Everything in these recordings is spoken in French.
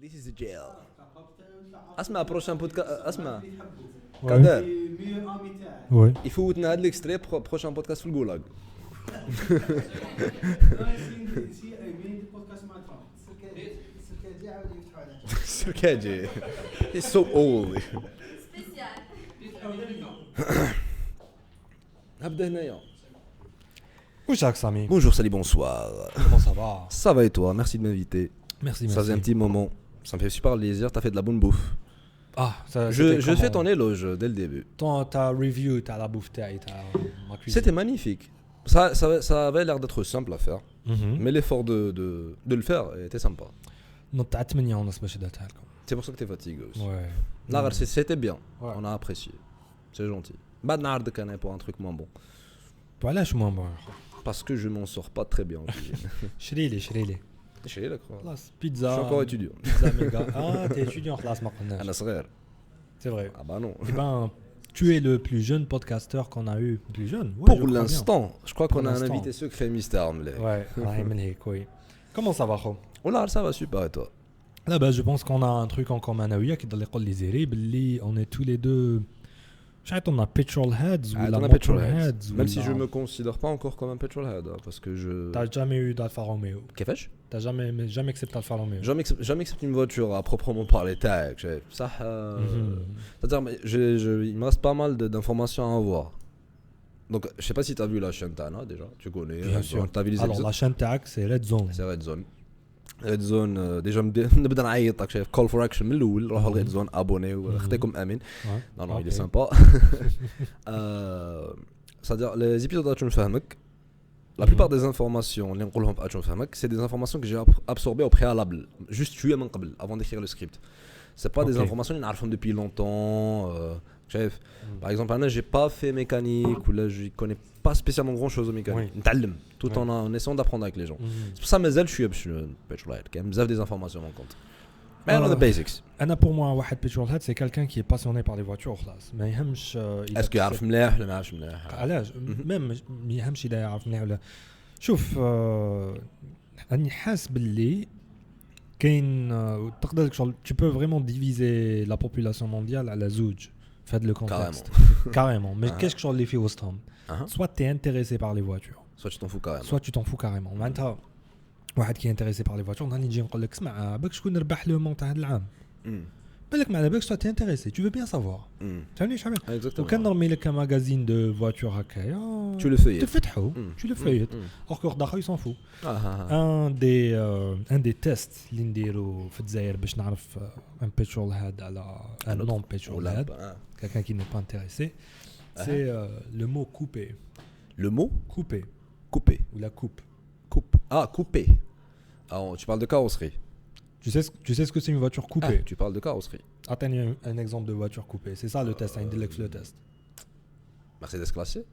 This is the jail. اسمع بروشان بودكاست اسمع Ouais. كادر Ouais. يفوتنا هذا الاكستري بروشان بودكاست في الجولاغ. سركاجي. He's so old. نبدا هنايا. Couche avec Samy. Bonjour, salut, bonsoir. Comment ça va? Ça va et toi? Merci de m'inviter. Merci, Ça faisait un petit moment. Ça me fait super plaisir. T'as fait de la bonne bouffe. Ah, ça, Je fais ton éloge dès le début. ta review, ta la bouffe, ta ma cuisine. C'était magnifique. Ça avait l'air d'être simple à faire. Mais l'effort de le faire était sympa. نط على 8 ونص باش درتها لكم. C'est pour ça que t'es fatigué aussi. Ouais. Là, c'était bien. Ouais. On a apprécié. C'est gentil. بعد نعرضك أنا pour un truc moins bon. علاش ما بون؟ Parce que je m'en sors pas très bien en cuisine. شري لي. Chez là, quoi. خلاص Je بيتزا. suis encore étudiant. Pizza méga. Ah, t'es étudiant خلاص ما قلناش. أنا صغير. C'est vrai. Ah bah non. Eh ben, tu es le plus jeune podcasteur qu'on a eu. Plus jeune? Ouais, je Pour crois bien. l'instant, je crois qu'on Pour a un l'instant. invité secret mystère. Ouais, راهي من هيك وي. Comment ça va خو؟ Oh là, ça va super et toi? Là bah je pense qu'on a un truc en commun انا وياك يضل يقول لي زيري باللي on est tous les deux مش عارف on a petrol heads Ah, ou la t'en as motor petrol heads. heads Même si je me considère pas encore comme un petrolhead, hein, parce que je. t'as jamais eu d'Alfa Romeo. Qu'est-ce que T'as jamais accepté Alfa Romeo. jamais accepté une voiture à proprement parler. Tac, ça. C'est-à-dire, mais il me reste pas mal d'informations à avoir. Donc, je sais pas si tu as vu la chaîne Tana déjà. Tu connais. Bien sûr. Tu as vu les Alors épisodes. la chaîne تاعك c'est Red Zone. C'est Red Zone. Red Zone déjà نبدا نعيطك شايف كول فور اكشن من الاول روحوا لريد زون ابونيو خطيكم امين. Ouais. Non, non, il est Ok. sympa. C'est-à-dire, les épisodes d'Achon Fahmek, la plupart des informations, c'est des informations que j'ai absorbées au préalable, juste tuées avant d'écrire le script. C'est pas des Ok. informations que j'ai depuis longtemps. Chef. Par exemple, Anna, j'ai pas fait mécanique ou là, je connais pas spécialement grand chose au mécanique. Oui. Tout Oui. en essayant d'apprendre avec les gens. C'est pour ça que je suis petrolhead, quand même, des informations en compte. Mais on a the basics. أنا pour moi واحد petrol head c'est quelqu'un qui est passionné par les voitures خلاص ما يهمش Est-ce qu'il يعرف مليح ولا ما يعرفش مليح؟ علاش ميم ما يهمش اذا يعرف مليح ولا شوف راني حاس باللي كاين تقدر شغل tu peux vraiment diviser la population mondiale على زوج في هذا لو كونتكست كاريمون مي كاش شغل اللي فيه وسطهم soit tu es intéressé par les voitures Soit tu t'en fous carrément. soit tu t'en fous carrément معناتها واحد كي انتريسي بار لي فواتور راني نجي نقول لك اسمع باك شكون ربح لو مون تاع هذا العام بالك ما على بالكش تي انتريسي tu veux bien savoir فهمني شحال Exactement. وكان نرمي لك ماغازين دو فواتور هكايا Tu le feuillettes. تفتحو tu le feuillettes or que داخل يسون فو un des tests اللي نديرو في الجزائر باش نعرف ان بيترول هاد على ان نون بيترول هاد quelqu'un qui n'est pas intéressé c'est le mot coupé Le mot coupé coupé. ou la coupe. Coupe. Ah, coupé. Ah, tu parles de carrosserie. Tu sais ce que c'est une voiture coupée. Tu parles de carrosserie. Attends un exemple de voiture coupée. C'est ça le test, un deluxe le test. Mercedes classée.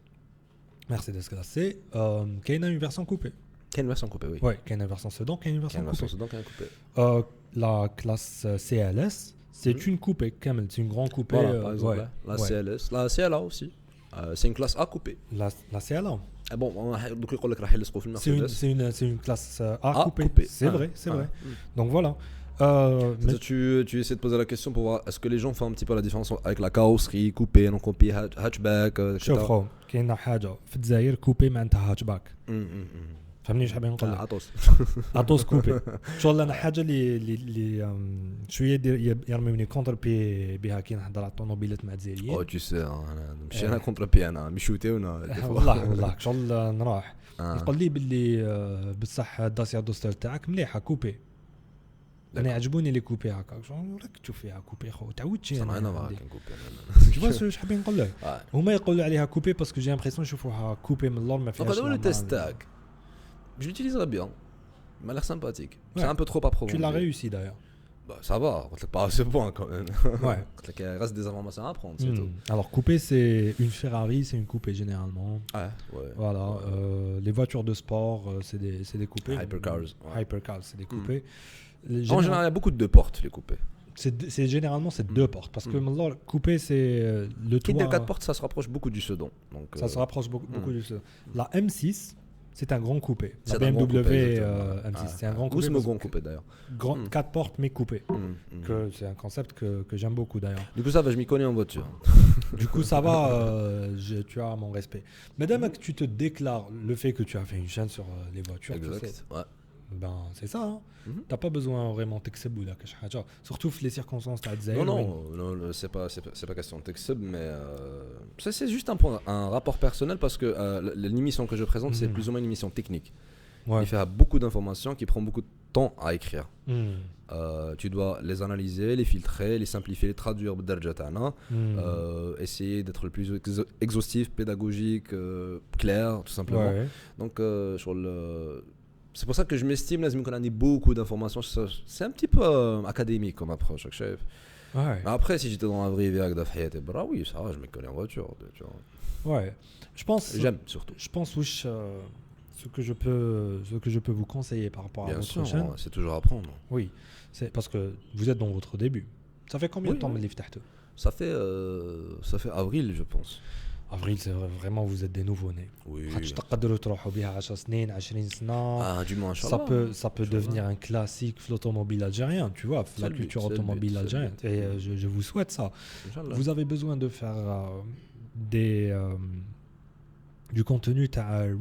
Mercedes classée, qui a une version coupée. Quelle version coupée, oui. Ouais, qui a une version sedan, qui a une version Quelle coupée. version sedan, quelle coupée. La classe CLS, c'est une coupée, Kamel, c'est une grande coupée. Voilà, par exemple, ouais, la ouais. CLS. La CLA aussi. C'est une classe A coupée. La CLA. Ah bon, donc il راح يلصقوا في المرسيدس. C'est une classe A coupée. coupée. C'est vrai, c'est vrai. Donc voilà. Mais Tu essaies de poser la question pour voir est-ce que les gens font un petit peu la différence avec la carrosserie, coupé, non coupé, hatchback, etc. شوف خو كاينه حاجه في الجزائر كوبي معناتها هاتشباك فهمني شحال نقول لك عطوس. اطوس كوبي شغل انا حاجه اللي شويه يرميوني كونتر بي بها كي نحضر على الطوموبيلات مع الجزائريين Oh, tu sais, انا مشينا كونتر بي انا مشوتيونا. والله شغل نروح يقول لي باللي بصح الداسيا دوستر تاعك مليحه كوبي انا يعجبوني لي كوبي هكا شغل راك تشوف فيها كوبي خو تعودتي انا معاك عندي. كوبي. tu vois شحال نقول لك هما يقولوا عليها كوبي باسكو جي امبريسيون يشوفوها كوبي من اللور ما Donc, فيهاش le test tag, je l'utiliserai bien. Il m'a l'air sympathique. C'est Ouais. un peu trop approfondi. tu l'as réussi d'ailleurs. Bah, ça va, pas à ce point quand même. Ouais. Il reste des informations à apprendre, c'est tout. Alors coupé c'est une Ferrari, c'est une coupé généralement. Ouais, ouais. Voilà, les voitures de sport c'est des coupés. Hypercars. Ouais. Hypercars, c'est des coupés. En général, il y a beaucoup de deux portes, les coupés. C'est généralement c'est deux portes parce que maintenant coupé c'est le Qui toit. des quatre portes, ça se rapproche beaucoup du sedan. Donc, Ça se rapproche beaucoup du sedan. La M6, c'est un grand coupé. La C'est un grand BMW coupé, exactement. M6, c'est un grand coupé. Où parce grand que- coupé d'ailleurs. Grand, 4 portes mais coupé. Mm. C'est un concept que j'aime beaucoup d'ailleurs. Du coup, ça va, je m'y connais en voiture. Du coup, ça va, tu as mon respect. Madame, que tu te déclares le fait que tu as fait une chaîne sur les voitures, tu sais, Exact. Ouais. ben, c'est ça. Hein. Mhm. T'as pas besoin vraiment de ou quelque chose. Surtout les circonstances, t'as Non, non, c'est pas question de texte, mais ça, c'est juste un rapport personnel parce que l'émission que je présente, c'est Mhm. plus ou moins une émission technique. Ouais. Il fait beaucoup d'informations qui prend beaucoup de temps à écrire. Mhm. Tu dois les analyser, les filtrer, les simplifier, les traduire بالدرجة تاعنا. Mhm. Essayer d'être le plus exhaustif, pédagogique, clair, tout simplement. Ouais. Donc, c'est pour ça que je m'estime, là, qu'on a beaucoup d'informations. C'est un petit peu académique comme approche. chaque chef. Ouais. Après, si j'étais dans la vraie vie avec Dafayette, oui, ça va, je me connais en voiture. Tu vois. Ouais. Je pense. J'aime surtout. Je pense ce que je peux vous conseiller par rapport à Bien votre sûr, chaîne. c'est toujours à apprendre. Oui, c'est parce que vous êtes dans votre début. Ça fait combien de temps Oui. اللي فتحته Ça fait avril, je pense. Avril, c'est vraiment vous êtes des nouveaux-nés. Oui. تقدروا تروحوا بها 10 سنين 20 سنة. Ah, du moins, Ça Inch'Allah. peut Inch'Allah. devenir un classique de l'automobile algérien, tu vois, C'est la le but, culture c'est le but, automobile c'est le algérienne. but. Et je vous souhaite ça. Inch'Allah. Vous avez besoin de faire du contenu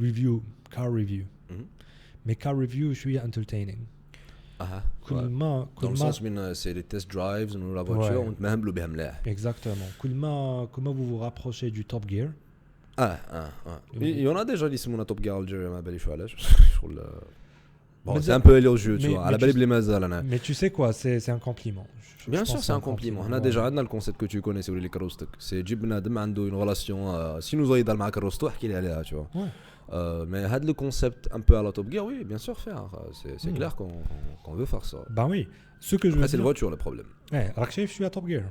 review, car review. Mhm. Mais car review, je suis entertaining. Ah, كل ouais. ما Dans le كل ما sens où c'est les test drives, nous la voiture, Ouais. on te met un bleu bien mleh. exactement. Comment vous vous rapprochez du Top Gear. Ah. Il y en a déjà qui sont Top Gear Algérie, ma belle chouette. Bon, Mais c'est de- un peu élogieux, tu mais- vois. À mais la tu- belle les mazal, là. Mais tu sais quoi, c'est un compliment. Bien Je sûr, pense c'est que un compliment. On a ouais. déjà le concept que tu connais, c'est les carostok. C'est Jibna demande une relation. Si nous aidons dans le carostok, qu'il est allé, tu vois. Ouais. Mais had le concept un peu à la Top Gear, oui, bien sûr, faire. C'est Mm. clair qu'on veut faire ça. Ben oui. Ce que je veux Après, c'est la dire. voiture le problème. Ouais, راك شايف je suis à Top Gear.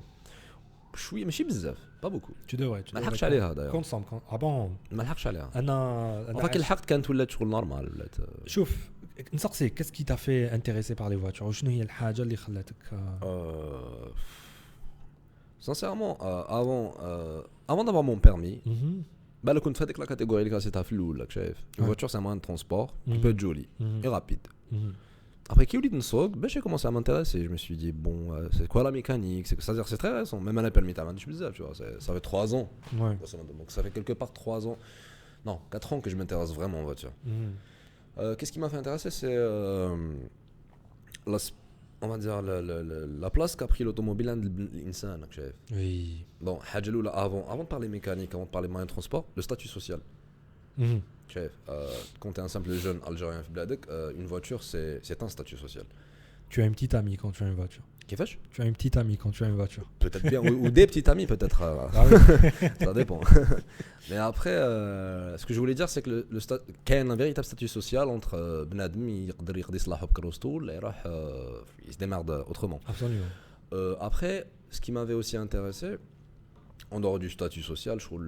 Oui, mais je suis bizarre, pas beaucoup. Tu devrais. ما لحقش عليها d'ailleurs. Consomme. Ah bon. ما لحقش عليها. أنا Enfin, كي لحقت كانت ولات شغل نورمال ولات. شوف نسقسيك qu'est-ce qui t'a fait intéresser par les voitures وشنو هي الحاجة اللي خلاتك Sincèrement, avant d'avoir mon permis, Mhm. bah, le compte fait avec la catégorie de c'est à flou, là, chef. Une Ouais. voiture, c'est un moyen de transport qui Mhm. peut être joli Mhm. et rapide. Mhm. Après qu'il y a eu une SOG, bah, j'ai commencé à m'intéresser. Je me suis dit, bon, c'est quoi la mécanique? C'est-à-dire, c'est très récent. Même à la permis, je suis bizarre, tu vois. Ça fait 3 ans. Ouais. Donc, ça fait quelque part 3 ans. Non, 4 ans que je m'intéresse vraiment en voiture. Mhm. Qu'est-ce qui m'a fait intéresser? C'est on va dire la place qu'a pris l'automobile dans l'insan, chef. Oui. Bon, avant de parler mécanique, avant de parler moyen de transport, le statut social. Mhm. Chef, quand tu es un simple jeune algérien, une voiture, c'est un statut social. Tu as une petite amie quand tu as une voiture. Qu'est-ce que Tu as une petite amie quand tu as une voiture. peut-être bien, ou des petits amis peut-être. Ah oui. Ça dépend. Mais après, ce que je voulais dire, c'est que qu'il y a un véritable statut social entre Benadem, il se démerde autrement. Absolument. Après, ce qui m'avait aussi intéressé, en dehors du statut social, je trouve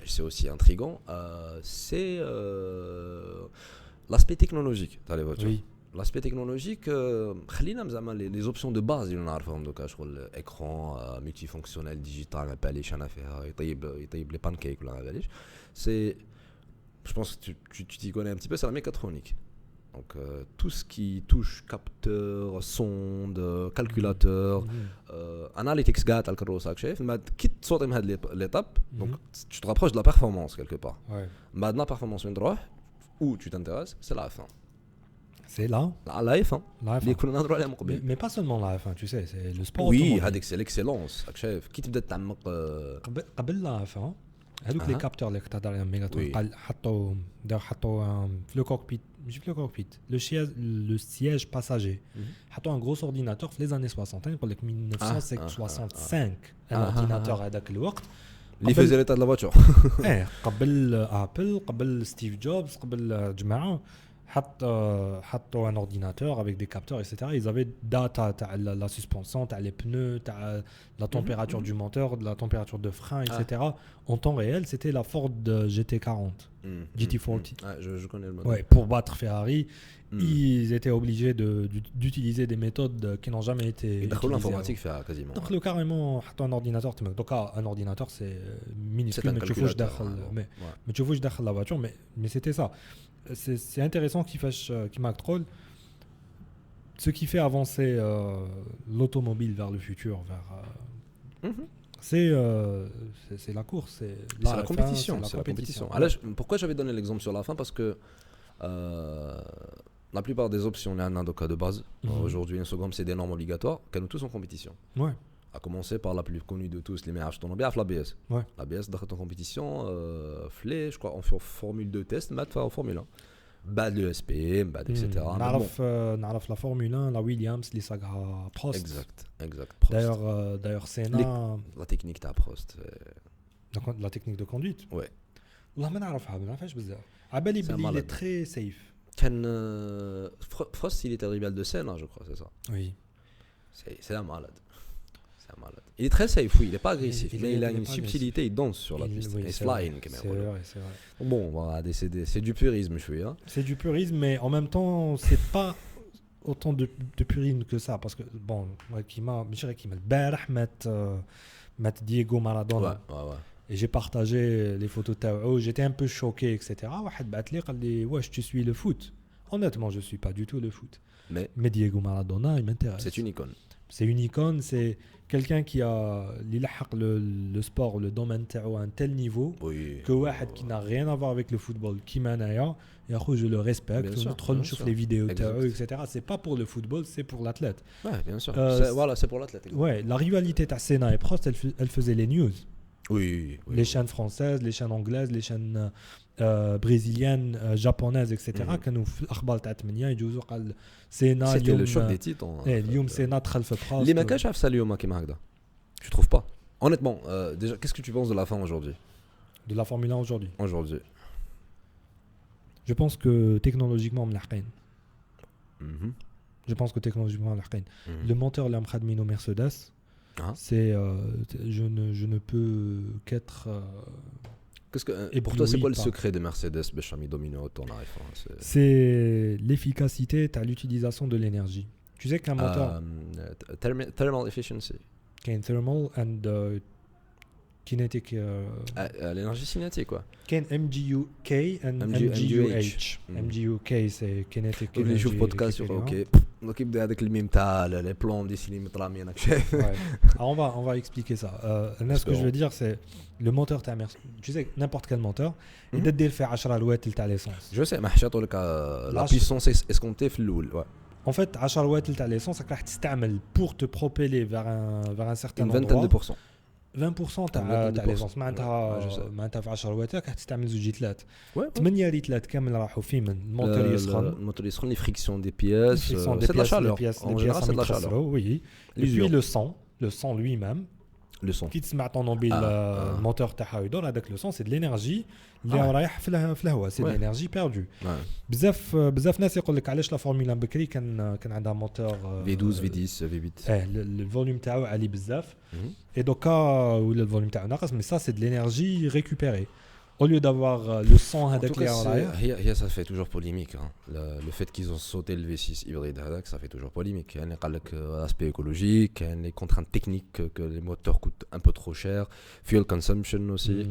c'est aussi intriguant, c'est l'aspect technologique dans les voitures. Oui. L'aspect technologique, les options de base, il y en a je trouve l'écran multifonctionnel digital, les pancakes, c'est, je pense que tu t'y connais un petit peu, c'est la mécatronique. Donc tout ce qui touche capteur, sonde, calculateur, analytics gâte al carrosse chef, mais quitte sortir de l'étape, donc tu te rapproches de la performance quelque part. Ouais. Maintenant la performance où tu t'intéresses, c'est la F1. C'est là. La F1. La F1. اللي كنا نهضروا عليها من قبل. Mais pas seulement la F1, tu sais, c'est le sport Oui, automobile. هذيك c'est l'excellence. راك شايف كي تبدا تعمق قبل لا F1 هذوك لي كابتور اللي كنت تهضر عليهم ميغاترون Oui. قال حطوا في لو كوكبيت ماشي في لو كوكبيت لو سياج باساجي حطوا ان غروس اورديناتور في لي زاني 60 يقول لك 1965 ان اورديناتور هذاك الوقت اللي فاز l'état de la voiture. قبل ابل قبل ستيف جوبز قبل جماعه حطوا un ordinateur avec des capteurs etc. Ils avaient data تاع la suspension تاع les pneus تاع la température du moteur, de la température de frein etc. En temps réel, c'était la Ford GT40 GT40. Ouais, je connais le modèle. Ouais, pour battre Ferrari, ils étaient obligés d'utiliser des méthodes qui n'ont jamais été دخلوا utilisées l'informatique فيها quasiment. donc le carrément حطوا un ordinateur donc un ordinateur c'est minuscule C'est un mais tu fouches calculateur, داخل ouais. mais tu fouches داخل la voiture mais c'était ça c'est intéressant qui marque troll. Ce qui fait avancer l'automobile vers le futur, Mhm. c'est la course, C'est la compétition. C'est la compétition. Voilà. Alors, pourquoi j'avais donné l'exemple sur la fin? Parce que la plupart des options, les cas de base, aujourd'hui, Instagram, c'est des normes obligatoires, qu'elles nous tous en compétition. Ouais. À commencer par la plus connue de tous, les meilleurs ton bien, l'ABS. Ouais. L'ABS, dans en compétition, je crois, en Formule 2 test, mais en Formule 1. Bad l'ESP, bad, etc. نعرف la Formule 1, la Williams, les sagas Prost. Exact. Prost. D'ailleurs Senna, La technique تاع Prost. la technique de conduite. Ouais. والله ما نعرفهاش بزاف. عبالي C'est un بلي il est malade. très safe. Prost, il était rival de Senna, je crois, c'est ça. Oui. C'est un malade. Il est très safe, oui, il n'est pas agressif, mais il a une subtilité, il danse sur la piste. Oui, Il c'est flying, vrai, quand même. c'est vrai. Bon, voilà, c'est du purisme, je suis. Hein. C'est du purisme, mais en même temps, c'est pas autant de purisme que ça. Parce que, bon, moi, je dirais qu'il m'a le barah met Diego Maradona. Ouais. Et j'ai partagé les photos de Tao. J'étais un peu choqué, etc. واحد بعت لي قال لي wesh, tu suis le foot. Honnêtement, je suis pas du tout le foot. Mais Diego Maradona, il m'intéresse. C'est une icône. C'est une icône, c'est quelqu'un qui a le sport, le domaine à un tel niveau que واحد qui n'a rien à voir avec le football, qui m'anaya, et après je le respecte, on trouve les vidéos etc. C'est pas pour le football, c'est pour l'athlète. Ouais, bien sûr. C'est pour l'athlète. Ouais, la rivalité de Senna et Prost, elle faisait les news. Oui. Les chaînes françaises, les chaînes anglaises, les chaînes brésiliennes, japonaises, etc. كانوا في الأخبار تاع 8 يجوزوا قال سينا C'était اليوم le choc des titres. اليوم سينا دخل في بروست. اللي ما كانش عارف اليوم كيما هكذا. Tu trouves pas? Honnêtement, déjà, qu'est-ce que tu penses de la fin aujourd'hui? De la Formule 1 aujourd'hui. Je pense que technologiquement ملاحقين. Je pense que technologiquement ملاحقين. Le moteur اللي مخدمينه Mercedes, c'est je ne peux qu'être pour toi, c'est quoi le secret de Mercedes باش راهم يدومينيو autant la F1? C'est l'efficacité à l'utilisation de l'énergie. Tu sais qu'un moteur thermal efficiency. كاين thermal and kinetic l'énergie cinétique quoi. كاين MGUK and MGUH. MGUK c'est kinetic energy. اللي يشوف بودكاست يقول اوكي دونك يبدا هذاك الميم تاع لي بلون دي سيني مطرامي انا شايف. On va expliquer ça. Ce que je veux dire c'est le moteur تاع tu sais n'importe quel moteur يقدر دير فيه 10 الواتل تاع l'essence. Je sais ما حشاطوا لك la puissance escomptée في الاول. En fait 10 الواتل تاع l'essence راح تستعمل pour te propeller vers un certain endroit. Une vingtaine de pourcents. 20% تاع ليسونس معناتها في 10 واتات راح تستعمل 2 لترات 8 لترات كامل راحوا فيه من الموتور يسخن لي فريكسيون دي بياس c'est de la chaleur en général c'est de la chaleur oui et puis le son lui-même le son كي تسمع طوموبيل الموتور تاعها يدور هذاك لو سون سي د لينيرجي اللي رايح في الهواء سي لينيرجي بيردو بزاف ناس يقول لك علاش لا فورمولا 1 بكري كان عندها موتور V12 V10 V8 الفوليوم تاعو عالي بزاف et دوكا ولا الفوليوم تاعو ناقص مي سا سي د لينيرجي ريكوبيري au lieu d'avoir le son هذاك اللي رايح. Ça fait toujours polémique le fait qu'ils ont sauté le V6 hybride هذاك ça fait toujours polémique. يعني قال لك l'aspect écologique, les contraintes techniques que les moteurs coûtent un peu trop cher, fuel consumption aussi.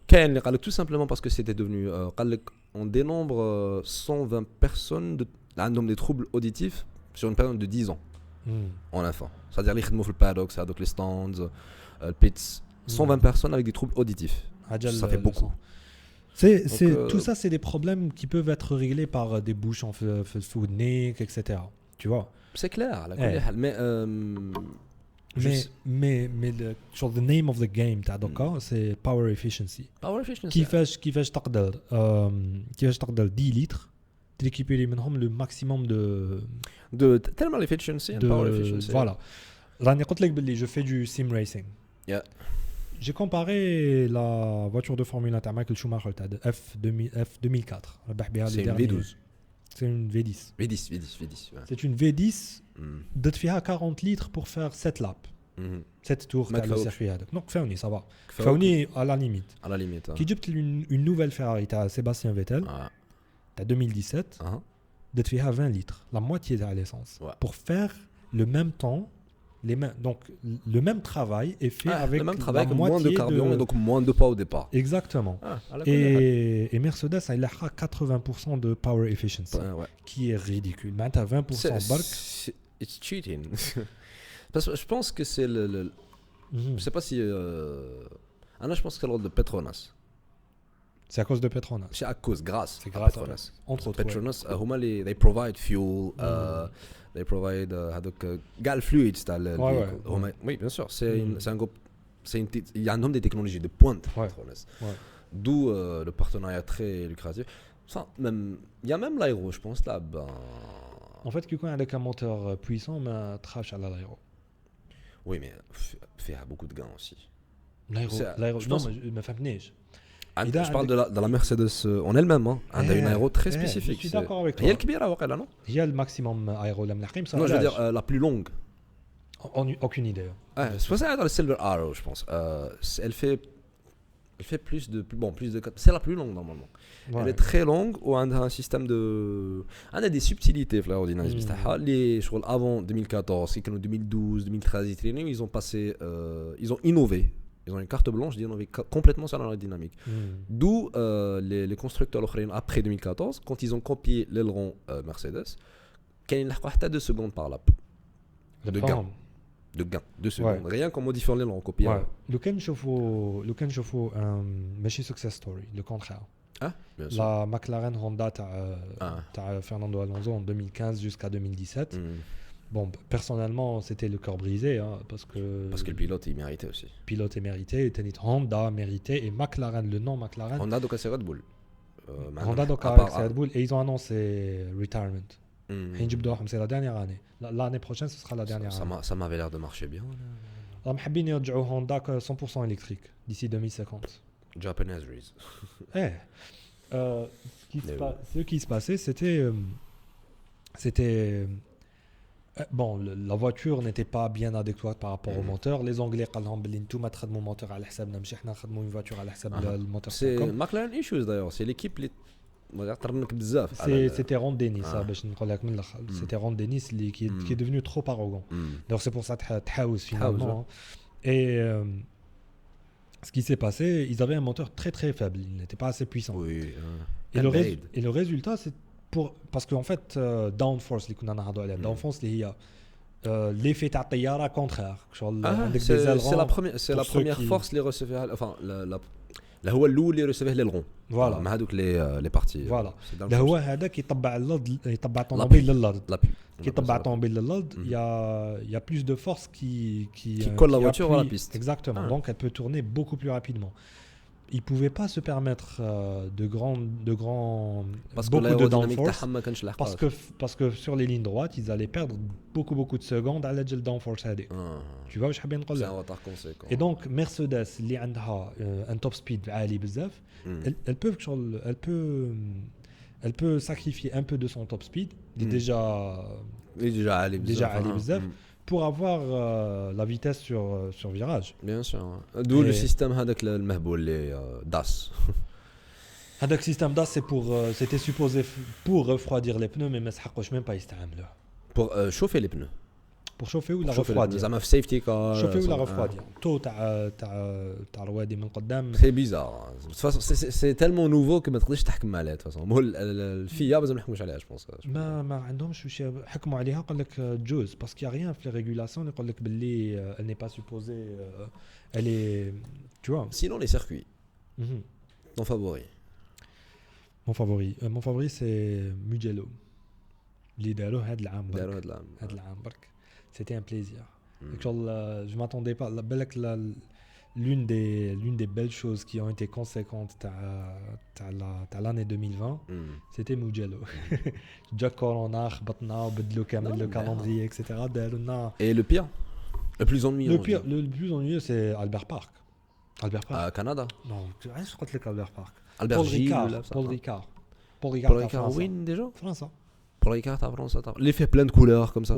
كاين اللي قال لك tout simplement parce que c'était devenu قال لك on dénombre 120 personnes عندهم des troubles auditifs sur une période de 10 ans en enfant. C'est-à-dire اللي يخدموا في البادوك هذوك les stands pits 120 personnes avec des troubles auditifs. Ça fait beaucoup. Tout ça, c'est des problèmes qui peuvent être réglés par des bouches en feu de nez, etc. Tu vois. C'est clair. Mais the name of the game, c'est power efficiency. كيفاش تقدر 10 litres تريكيبيري منهم le maximum de thermal efficiency and power efficiency. Voilà. راني قلت لك باللي je fais du sim racing. Yeah. J'ai comparé la voiture de Formule 1 تاع مايكل شوماخر تاع F2004 ربح بها le dernier. C'est une V10. V10. Ouais. C'est une V10 درت فيها 40 litres pour faire 7 laps. 7 tours تاع السيرفي هذاك. Donc كفاوني ça va. كفاوني à la limite. كي جبت une nouvelle Ferrari تاع Sébastien Vettel تاع 2017 درت فيها 20 litres, la moitié de l'essence pour faire le même temps Donc le même travail est fait avec le même travail la avec moins de moitié carburant et donc moins de poids au départ. Exactement. À la كل حال. Et Mercedes a 80% de power efficiency, Ouais. qui est ridicule. Mais tu as 20% barque. It's cheating. Parce que je pense que c'est je sais pas si je pense que c'est l'ordre de Petronas. C'est à cause de Petronas. C'est à cause grâce C'est à grâce à Petronas. entre autres. Petronas هما اللي they provide fuel they provide هذوك كاع الفلويدز تاع ouais. هما oui bien sûr c'est un groupe il y a un nombre de technologies de pointe Petronas. Ouais. D'où le partenariat très lucratif. Ça, même il y a même l'aéro je pense là En fait, quand avec un moteur puissant, mais trash à l'aéro. oui mais fait beaucoup de gains aussi. L'aéro, je non, pense- mais ما فهمتنيش. Je parle de la Mercedes en elle-même hein. Elle a une aéro très spécifique. Je suis d'accord avec toi. هي الكبيرة واقيلا non? Il y a le maximum aéro là ملحقين بصح Non je veux علاش؟ dire la plus longue. Aucune idée. C'est pour ça dans le Silver Arrow, je pense. Elle fait plus de c'est la plus longue normalement. Ouais. Elle est très longue ou elle a un système de elle a des subtilités في l'aérodynamisme تاعها اللي شغل avant 2014 كانوا 2012 2013 يترينيو ils ont passé ils ont innové. Ils ont une carte blanche d'innover complètement sur l'aérodynamique. D'où les constructeurs après 2014 quand ils ont copié l'aileron Mercedes كاين يلحقوا حتى 2 secondes par lap de gain. De gain 2 secondes rien qu'en modifiant l'aileron copier. Ouais. لو كان نشوفوا ماشي success story le contraire. Bien sûr. La McLaren Honda تاع Fernando Alonso en 2015 jusqu'à 2017. Bon, personnellement, c'était le cœur brisé hein, parce que le pilote il méritait aussi. Pilote est mérité, Tenit Honda mérité et McLaren, le nom McLaren. Honda donc c'est Red Bull. Honda donc c'est Red Bull et ils ont annoncé retirement. C'est la dernière année. L'année prochaine, ce sera la dernière année. Ça m'avait l'air de marcher bien. Alors, حابين يرجعوا Honda 100% électrique d'ici 2050. Japanese race. Ce qui se passait, c'était bon, la voiture n'était pas bien adéquate par rapport au moteur. Les Anglais قال لهم بلي نتوما تخدموا موتور على حسابنا مش احنا نخدموا une voiture على حساب الموتور C'est تاعكم. McLaren issues d'ailleurs, c'est l'équipe اللي ترنك بزاف. C'était Ron Dennis باش نقول لك من الاخر. C'était Ron Dennis qui est devenu trop arrogant. Donc c'est pour ça تحاوز finalement. Et ce qui s'est passé, ils avaient un moteur très très faible, il n'était pas assez puissant. Oui. Et le résultat, c'est parce qu'en fait, downforce, downforce, l'effet de la طيارة contraire. C'est la première force les recevait, enfin là هو الأول اللي recevait l'aileron. Voilà. مع هذوك les parties. Voilà. ده هو هذاك يطبع الأرض يطبع الطوموبيل للأرض. كي يطبع الطوموبيل للأرض, il y a plus de force qui colle la voiture à la piste. Exactement. Donc elle peut tourner beaucoup plus rapidement. Ils pouvaient pas se permettre de grands beaucoup de downforce parce que sur les lignes droites ils allaient perdre beaucoup de secondes à l'aide de downforce هذه. Tu vois واش حابين نقول لك. C'est un retard conséquent. Et donc Mercedes اللي عندها un top speed عالي بزاف, elle peut sacrifier un peu de son top speed, déjà عالي بزاف pour avoir la vitesse sur virage. Bien sûr. D'où le système هذاك المهبول اللي DAS. هذاك système DAS c'était supposé pour refroidir les pneus mais ما سحقوش même pas يستعملوه. Pour chauffer les pneus. Pour chauffer ou la refroidir. زعما في safety car. chauffer ou la refroidir. تو تاع الروادي من قدام. C'est bizarre. De toute façon c'est tellement nouveau que ما تقدرش تحكم عليه de toute façon. الفيا لازم نحكموش عليها je pense. ما عندهمش واش حكموا عليها قال لك جوز parce qu'il y a rien في les régulations يقول لك باللي elle n'est pas supposée elle est tu vois. Sinon les circuits. Ton favori. Mon favori c'est Mugello. اللي داروا هذا العام برك. C'était un plaisir. Je m'attendais pas. L'une des belles choses qui ont été conséquentes à l'année 2020, c'était Mugello. Jack Corona, خبطنا وبدلوا كامل le calendrier, etc. Et le pire, le plus ennuyeux. Le plus ennuyeux, c'est Albert Park. À Canada. Non, je crois que Albert Park. Paul Ricard. Paul Ricard win déjà. France. Paul Ricard à France. L'effet plein de couleurs comme ça.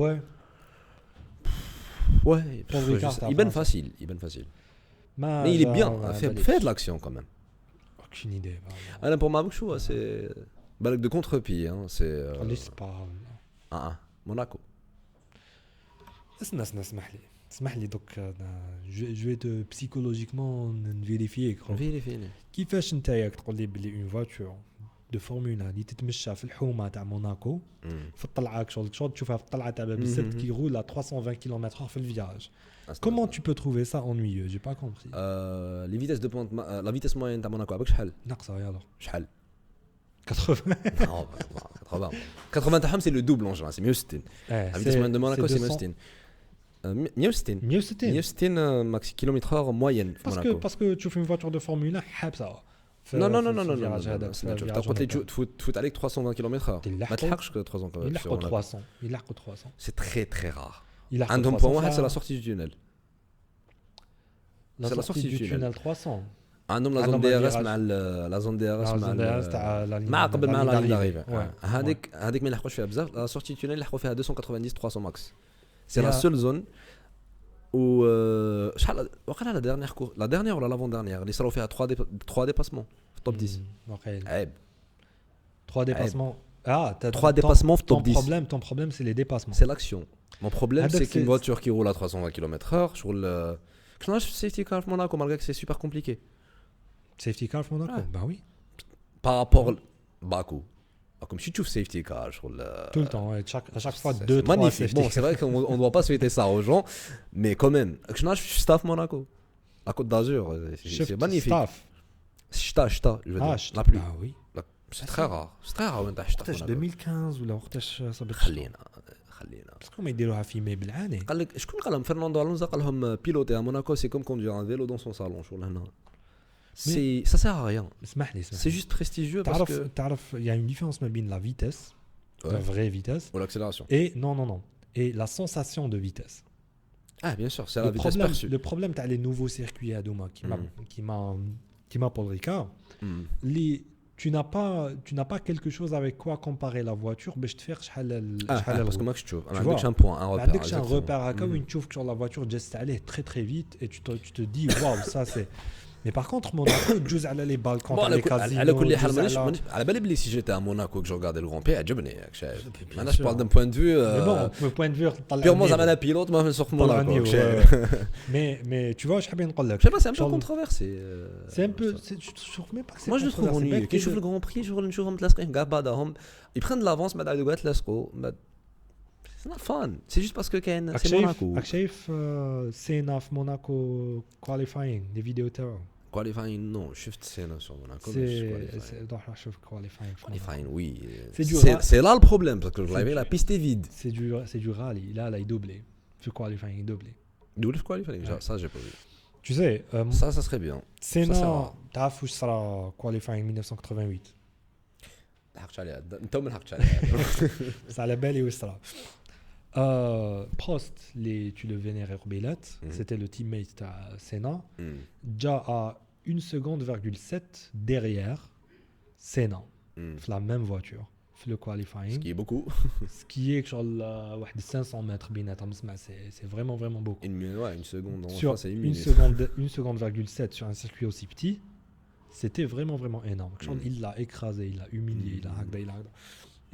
Ouais, il est facile. Mais il est bien, fait de l'action quand même. Aucune idée. Alors pour Mabouchou, c'est balade de contre-pied, hein, c'est pas Monaco. اسمح لي دوك جو vais te psychologiquement نفيريفيك فيريفيني كيفاش انت ياك تقول لي بلي اون فواتور دو فورمولا اللي تتمشى في الحومه تاع موناكو في الطلعه شغل تشوفها في الطلعه تاع باب السد كي يغول 320 كم/h في الفيراج. Comment tu peux trouver ça ennuyeux? J'ai pas compris. Les vitesses de pointe, la vitesse moyenne تاع موناكو عباك شحال؟ ناقصه يلا شحال؟ 80. Non, 80. 80 تاعهم c'est le double en général, c'est 160. La vitesse moyenne de Monaco c'est 160. 160. 160 maxi kilomètre/heure moyenne في موناكو. Parce que tu fais une voiture de Formule 1 حابسه. Non. t'as côté تفوت عليك 320 km/h. ما تلحقش 300 km/h. يلحقوا 300. C'est très très rare. يلحقوا عندهم 300. point واحد c'est la sortie du tunnel. C'est la sortie du tunnel 300. عندهم لا زون دي ار اس مع لا زون دي ار اس مع قبل مع لا داريفي. هذيك ما يلحقوش فيها بزاف. لا سورتي تونيل يلحقوا فيها 290 300 ماكس. سي لا سول زون و شحال وقيلا لا ديرنيير ولا لافون ديرنيير اللي صراو فيها 3 ديباسمون في التوب 10. وقيلا عيب 3 ديباسمون. 3 dépassements au top 10. Ton problème c'est les dépassements. C'est l'action. Mon problème c'est qu'une voiture qui roule à 320 km/h sur le كناش safety car Monaco malgré que c'est super compliqué. Safety car Monaco. Bah oui. Par rapport Bakou. Comme si tu fais safety car sur le tout le temps, à chaque fois 2-3 safety. Bon, c'est vrai qu'on doit pas souhaiter ça aux gens, mais quand même, كناش staff Monaco. La Côte d'Azur, c'est magnifique. Staff. Je veux dire. La pluie. Ah oui. C'est très rare. C'est très rare وين تحت وقتاش 2015 ولا وقتاش صبت. خلينا باسكو ما يديروها في مي بالعاني. قال لك شكون قال لهم فرناندو الونزو قال لهم بيلوتي à Monaco c'est comme conduire un vélo dans son salon شغل هنا. C'est ça sert à rien. اسمح لي. C'est juste prestigieux parce que تعرف il y a une différence ما بين la vitesse, la vraie vitesse ou l'accélération. Et non. Et la sensation de vitesse. Ah bien sûr, c'est la vitesse perçue. Le problème t'as les nouveaux circuits à Douma qui m'a Paul Ricard. Tu n'as pas quelque chose avec quoi comparer la voiture باش تفيق شحال parce que moi je trouve عندك un point un repère. عندك un repère هكا وين تشوف que la voiture جست عليه très très vite et tu te dis waouh ça c'est. Mais par contre Monaco تجوز على les balcons تاع les casinos. على كل حال مانيش على بالي بلي si j'étais à Monaco que je regardais le Grand Prix عجبني ياك شايف. انا je parle d'un point de vue point de vue purement زعما انا pilote ما نسوق Monaco. mais tu vois je حابين نقول لك. Je sais pas, c'est un peu controversé. C'est un peu je trouve même pas que c'est. Moi je le trouve ennuyeux. Quand je trouve le Grand Prix, je نشوفهم متلاصقين كاع بعضهم. Ils prennent de l'avance بعد يقعدوا يتلاصقوا. C'est not fun. C'est juste parce que كاين c'est Monaco. راك شايف سينا في موناكو كواليفاينغ لي فيديو تاعو. Qualifying non, شفت سينا sur Monaco. روح شوف qualifying oui. C'est là le problème parce que la piste est vide. C'est du rallye. Là il doublé. Le qualifying est doublé. Double qualifying, ça j'ai pas vu. Tu sais ça serait bien. سينا تعرف واش صرا qualifying 1988. لحقت عليها انت ما لحقتش عليها. بس على بالي واش صرا. Prost, tu le vénérais Roubilat, c'était le teammate de Senna, déjà à 1,7 seconde derrière Senna, la même voiture, le qualifying. Ce qui est beaucoup. Ce qui est sur 500 mètres, c'est vraiment beaucoup. Une seconde, sur enfin, c'est 1,7 seconde sur un circuit aussi petit, c'était vraiment énorme. Il l'a écrasé, il l'a humilié, il a hagda.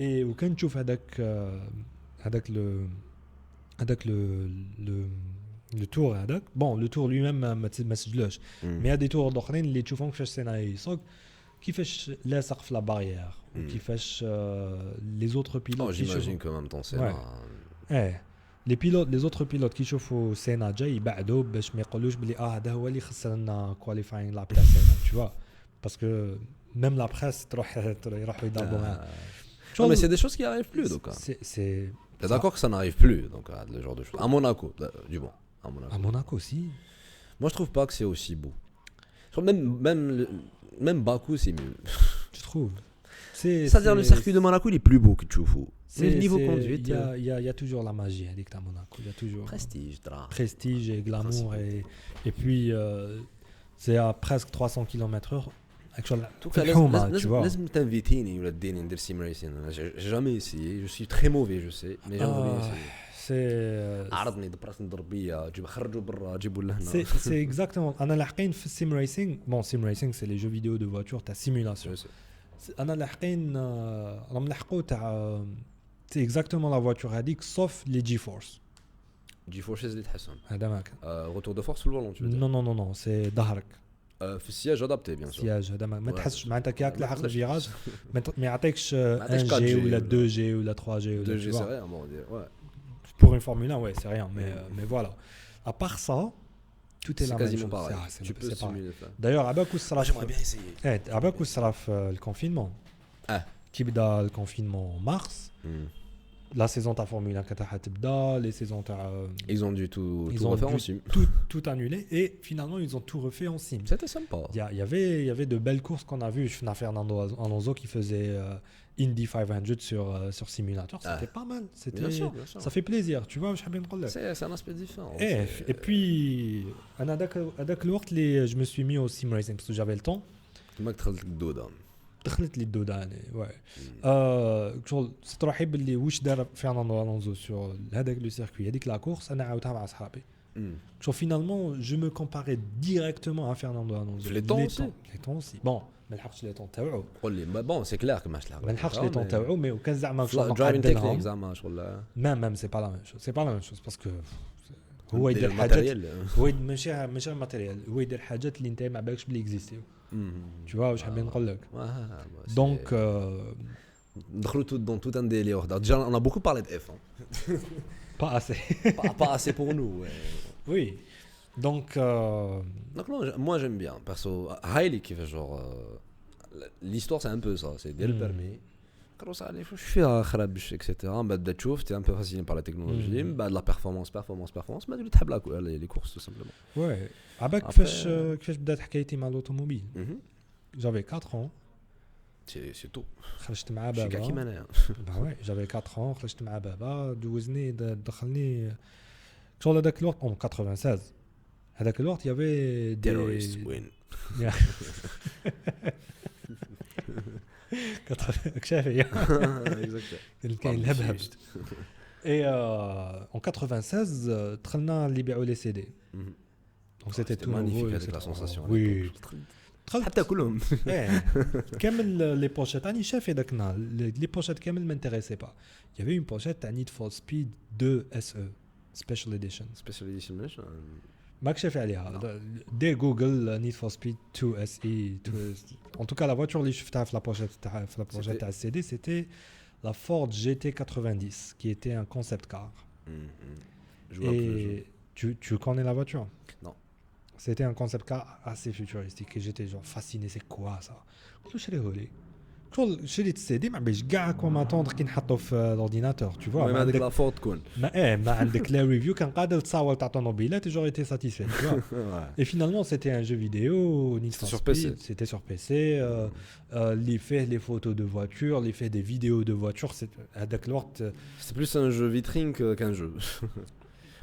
Et quand tu fais avec le tour هذاك bon le tour lui-même ما تسجلوش mais il y a des tours d'autres اللي تشوفهم كيفاش سينا يسوق كيفاش لاصق في لا باريير وكيفاش les autres pilotes j'imagine que même temps c'est les autres pilotes qui يشوفوا سينا جاي يبعدوا باش ما يقولوش بلي هذا هو اللي خسر لنا qualifying لا بلاصه tu vois parce que même la presse يروحوا يضربوا معاه. Mais c'est des choses qui arrivent plus donc. T'es d'accord que ça n'arrive plus, donc le genre de choses. À Monaco, du bon. À Monaco aussi. Moi, je trouve pas que c'est aussi beau. Même Bakou, c'est mieux. Tu trouves? C'est-à-dire le circuit de Monaco, il est plus beau que Tchoufou. C'est le niveau conduite. Il y a toujours la magie avec ta Monaco. Il y a toujours prestige et glamour et puis c'est à presque 300 km/h. Tu vois. لازم تنفيتيني ولا تديني ندير سيم ريسين. J'ai jamais essayé, je suis très mauvais, je sais, mais j'aimerais bien essayer. C'est عرضني دبرت ضربيه جيب خرجوا برا جيبوا لهنا. C'est exactement. انا لاحقين في السيم ريسينغ. Bon, sim racing c'est les jeux vidéo de voiture ta simulation. انا لاحقين راهم لحقوا تاع c'est exactement la voiture هذيك sauf les G-Force. جي فورسز اللي تحسن هذا ما كان. روتور دو فورس في الفولون tu veux dire. نو نو نو نو سي ظهرك في السياج ادابتي بيان سور. سياج هذا ما تحسش معناتها كي راك لاحق ما الفيراج ما يعطيكش يعطيكش 1 جي 4G ولا ولا 2 جي ولا 3 جي 2 ولا جي tu c'est vois. rien on va dire ouais. Pour une Formule 1 ouais c'est rien mais voilà à part ça tout est C'est la même quasiment chose. pareil. C'est Tu peux c'est pareil. simuler ça. D'ailleurs عباك واش صرا J'aimerais bien essayer. عباك واش صرا في الكونفينمون كي بدا الكونفينمون مارس لا سيزون تاع فورمولا 1 كانت تبدا لي سيزون تاع Ils ont dû tout ils ont refaire dû en sim. tout annulé et finalement ils ont tout refait en sim. C'était sympa. Il y avait de belles courses qu'on a vues. Je suis Fernando Alonso qui faisait Indy 500 sur simulateur. C'était pas mal. C'était, Bien sûr, bien sûr. ça fait plaisir. Tu vois, je bien dire. C'est un aspect différent. Et puis, avec le temps, je me suis mis au sim racing parce que j'avais le temps. كما دخلت الدوده. دخلت لي الدودان واي شغل ستروحي باللي واش دار فرناندو الونزو سور هذاك لو سيركوي هذيك لا كورس انا عاودتها مع صحابي شو فينالمون جو مو كومباري ديريكتومون ا فرناندو الونزو لي طون اوسي بون ما لحقتش لي طون تاعو قول لي بون سي كلير كما تلحق ما لحقش لي طون تاعو مي وكان زعما درايفين تكنيك زعما شغل مام سي با لا ميم شوز سي با لا ميم شوز باسكو هو يدير حاجات هو ماشي ماتيريال هو يدير حاجات اللي انت ما بالكش بلي اكزيستيو tu vois واش حابين نقول لك donc ندخلوا tout un délire déjà on a beaucoup parlé de F1 pas assez pas assez pour nous oui donc non moi j'aime bien perso Hailey qui fait genre l'histoire c'est un peu ça c'est dès le permis كروس عليه واش فيها خرابش اكسيتيرا من بعد تشوف تي ان بو فاسيلين بار لا تكنولوجي من بعد لا بيرفورمانس من بعد تحب لي كورس تو سامبلومون وي عباك كيفاش بدات حكايتي مع الاوتوموبيل جافي 4 ans سي تو خرجت مع بابا شي كيما انايا وي جافي 4 ans خرجت مع بابا دوزني دخلني شغل هذاك الوقت 96 هذاك الوقت يافي تيروريست وين كشافي كاين الهبهب اي en 96 دخلنا اللي يبيعوا لي سي دي دونك سيتي تو مانيفيك هذيك لا سونساسيون وي حتى كلهم كامل لي بوشيت راني شافي داك النهار لي بوشيت كامل ما انتريسي با يافي اون بوشيت تاع نيد فور سبيد 2 اس او سبيشال اديشن ماشي ماك شافي عليها دير جوجل نيد فور سبيد 2 اس اي en tout cas la voiture اللي شفتها في لا بوشيت تاع السي دي سيتي la Ford GT 90 qui était un concept car. Et tu connais la voiture? Non. C'était un concept car assez futuristique et j'étais genre fasciné, c'est quoi ça? Je l'ai volé. شريت السي دي ما باش كاع كوم اتوندر كي نحطو في الاورديناتور tu vois ما هذيك لا فورد تكون ما عندك لا ريفيو كان قادر تصاور تاع طوموبيلات et j'aurais été satisfait tu vois. Et finalement c'était un jeu vidéo sur PC. C'était sur PC les fait les photos de voitures les fait des vidéos de voitures هذاك الوقت c'est plus un jeu vitrine qu'un jeu.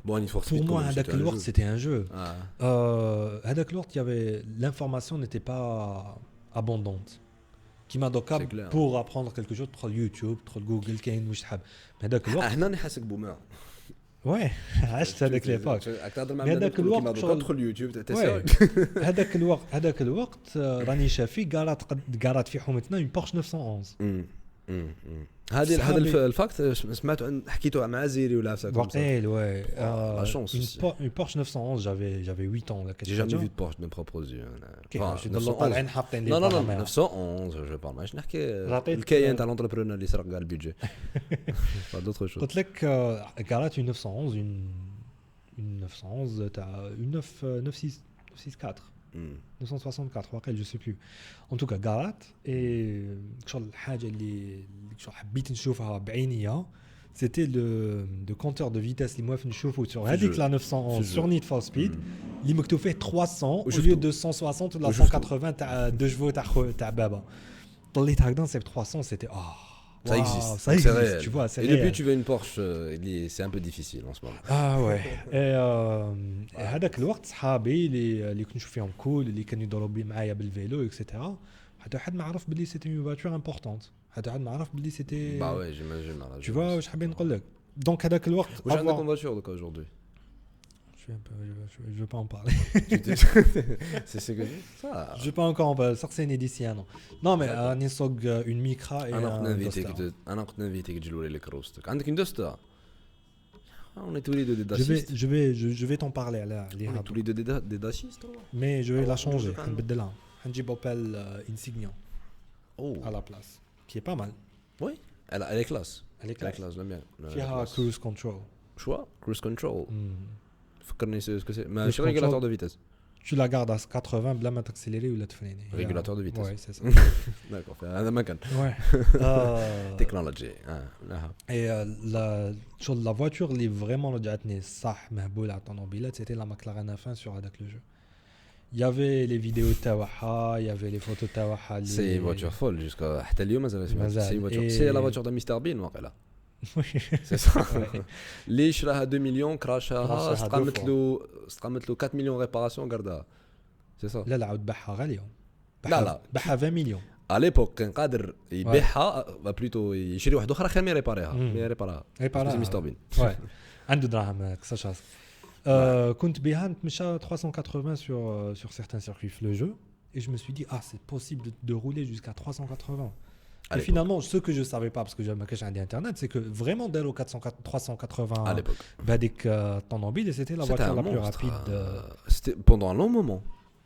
Bon, pour moi هذاك الوقت c'était un jeu. هذاك الوقت il y avait l'information n'était pas abondante. كيما دوكا بور ابروندر كلكو شوز تدخل يوتيوب تدخل جوجل كاين واش تحب هذاك الوقت هنا نحسك بومر وي عشت هذاك ليباك هذاك الوقت تدخل يوتيوب هذاك الوقت راني شافي قارات في حومتنا اون بورش 911 هذا الفاكت سمعته حكيته مع زيري ولا عفسه وقيل وي لا شونس une Porsche 911 j'avais 8 ans là j'ai jamais vu de Porsche de mes propres yeux طالعين حاطين لي non 911 je parle ماش نحكي الكيان تاع لونتربرونور اللي سرق كاع البيدجي pas d'autre chose قلت لك قالت une 911 une 911 تاع une 964 964 واقيلا je sais plus en tout cas قالت et شغل الحاجه اللي شو حبيت نشوفها بعينيا c'était le compteur de vitesse اللي موافق نشوفه sur هذيك لا 911 sur Need for Speed اللي مكتوب فيه 300 au lieu de 160 ولا 180 تاع 2 جفو تاع بابا طليت هكذا نصيب 300 c'était ça existe, ça existe tu vois, et depuis tu veux une Porsche c'est un peu difficile en ce moment ouais هذاك الوقت صحابي اللي كنت نشوف فيهم كول اللي كانوا يضربوا معايا بالفيلو اكسيتيرا حتى حد ما عرف بلي سيتي اون فواتور امبورطونت حتى حد ما عرف بلي سيتي bah ouais j'imagine tu vois واش حابين نقول لك دونك هذاك الوقت واش عندك اون فواتور دوكا aujourd'hui je veux pas en parler c'est ce que je dis ça je vais pas encore en parler ça c'est d'ici un an non mais راني نسوق une Micra et انا كنت نفيتك تجي لي كروستك عندك une Duster On est tous les deux des Je vais, dachistes. je vais t'en parler à On est tous les deux des dachistes. mais je vais la Alors, changer. je vais نبدلها. نجيب Opel Insignia Oh, à la place, qui est pas mal. oui, elle est classe. Elle est Elle est classe. classe, j'aime bien. فيها cruise control. Choix, cruise control. فكرني ce que c'est. Mais Cruise c'est régulateur control. de vitesse. Tu la gardes à 80 بلا ما تاكسيليري ولا تفريني. Régulateur de vitesse. Ouais, c'est ça. D'accord, هذا ما كان. Ouais. Technology. Ah, Et la voiture اللي vraiment رجعتني صح مهبولة على الطوموبيلات c'était la McLaren F1 sur هذاك le jeu. Il y avait les vidéos تاعها, il y avait les photos تاعها. c'est une voiture folle jusqu'à حتى اليوم مازال مازال. c'est une voiture. Et- C'est la voiture de Mr Bean واقيلا. Oui. C'est ça. اللي شراها 2 مليون كراشها كراشها استقامت deux له 4 مليون ريباراسيون قردها. C'est ça. لا عاود باعها غالية. لا. باعها 20 مليون. À l'époque كان قادر يبيعها بلوتو يشري واحد اخرى خير ما يريباريها. ما يريبارها. ريبارها. Mr Bean. Ouais. عنده دراهم كساش راسك. كنت بها نتمشى 380 sur certains circuits le jeu et je me suis dit c'est possible de rouler jusqu'à 380. Et finalement ce que je savais pas parce que j'avais caché internet c'est que vraiment dès le 380 À l'époque. avec طوموبيل et c'était la voiture la plus rapide. C'était pendant un long moment.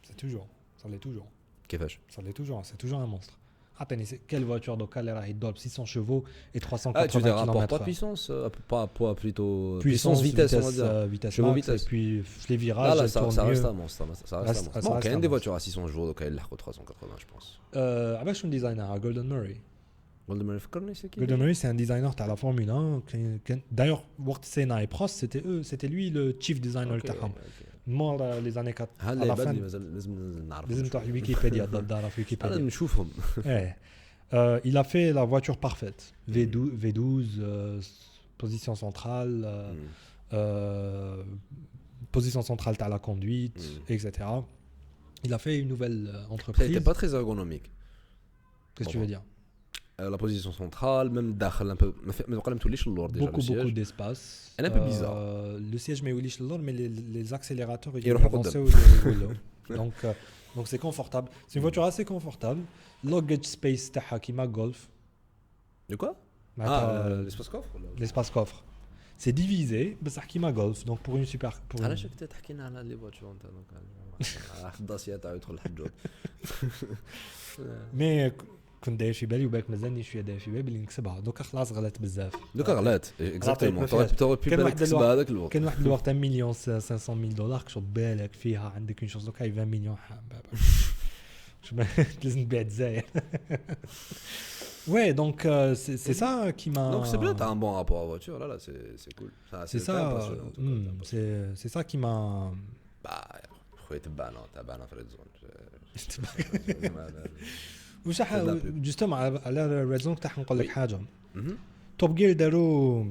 C'est toujours, ça l'est toujours. كيفاش؟ Ça l'est toujours, c'est toujours un monstre. Attendez, quelle voiture donc elle est doble 600 chevaux et 380 Ah, tu veux dire rapport km/h. pas puissance, pas poids plutôt Puissance, vitesse, on va dire. vitesse Chevaux, max, vitesse. et puis les virages, Là, elles ça tournent reste mieux. un monstre. Ça Reste- reste un ça monstre. Bon, reste quand un même des monstre. voitures à 600 chevaux, donc elle l'a 380, je pense. avec son designer, Golden Murray. Golden Murray, فكرني c'est qui? Golden Murray, c'est un designer de la Formule 1. D'ailleurs, Wort Senna et Prost, c'était lui le chief designer Ok, تاعهم. ok. Mort les années 4 à هلا la بدري fin. مازال لازم نعرف. لازم تروح ويكيبيديا تدار في هذا ويكيبيديا. نشوفهم. Ouais. Il a fait la voiture parfaite. V12, position centrale, position centrale à la conduite, etc. Il a fait une nouvelle Ça entreprise. n'était pas très ergonomique. Qu'est-ce que tu veux dire? La position centrale, même داخل un peu. ما بقى ما توليش اللور déjà. Beaucoup d'espace. Elle est un peu bizarre. Le siège mais oui mais les accélérateurs ils يروحوا avancent قدام. donc c'est confortable. C'est une voiture assez confortable. Luggage space تاعها كيما golf. De quoi? معناتها l'espace coffre. l'espace coffre. C'est divisé بصح كيما golf donc pour une super pour علاش كنت تحكينا على لي فواتور انت دونك الداسيه تاع يدخل الحجوج. مي كنت داير في بالي وباك مازالني شويه داير في بالي بلي نكسبها دوكا خلاص غلات بزاف. دوكا غلات اكزاكتومون. ما فيهاش. توري كان بالك واحد تكسب الوقت- هذاك الوقت. كان واحد الوقت 1 مليون 500 000 دولار كشوط بالك فيها عندك اون شونس دوكا 20 مليون لازم تبيع الجزائر. Ouais, donc c'est ça qui m'a. Donc c'est bien, t'as un bon rapport à la voiture, là c'est cool. C'est ça, c'est ça qui m'a. Bah, خويا تبعنا في ريد زون. وش جوستوم على ريزون تاع نقول لك حاجه. توب جير داروا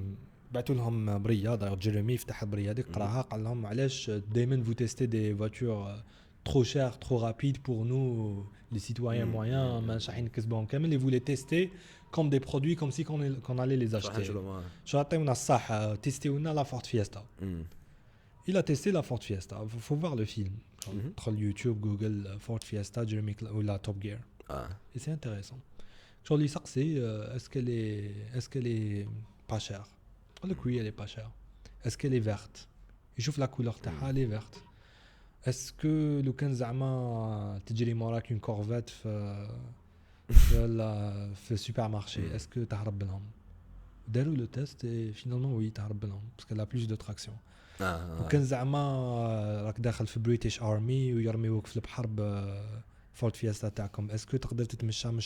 بعثوا لهم بريه داير جيريمي فتح البريه هذيك قراها قال لهم علاش دائما فو تيستي دي فواتور trop cher, trop rapide pour nous, les citoyens moyens, ماشي نكسبوهم كامل. Ils voulaient tester comme des produits, comme si qu'on allait les acheter. شو عطيونا الصح تيستيونا لا فورد فيستا. Il a testé la Ford Fiesta. Faut voir le film. Entre YouTube, Google, Ford Fiesta, Jeremy ou la Top Gear. Et c'est intéressant. Genre les c'est est-ce qu'elle est pas chère? Le oui, elle est pas chère. Est-ce qu'elle est verte? Il chauffe la couleur تاعها, elle est verte. Est-ce que لو كان زعما تجري موراك une Corvette في السوبرمارشي est-ce que تهرب لهم؟ داروا le test et finalement oui تهرب لهم parce qu'elle a plus de traction. وكان زعما راك داخل في بريتش ارمي ويرميوك في البحر بفورد فيستا تاعكم اسكو تقدر تتمشى من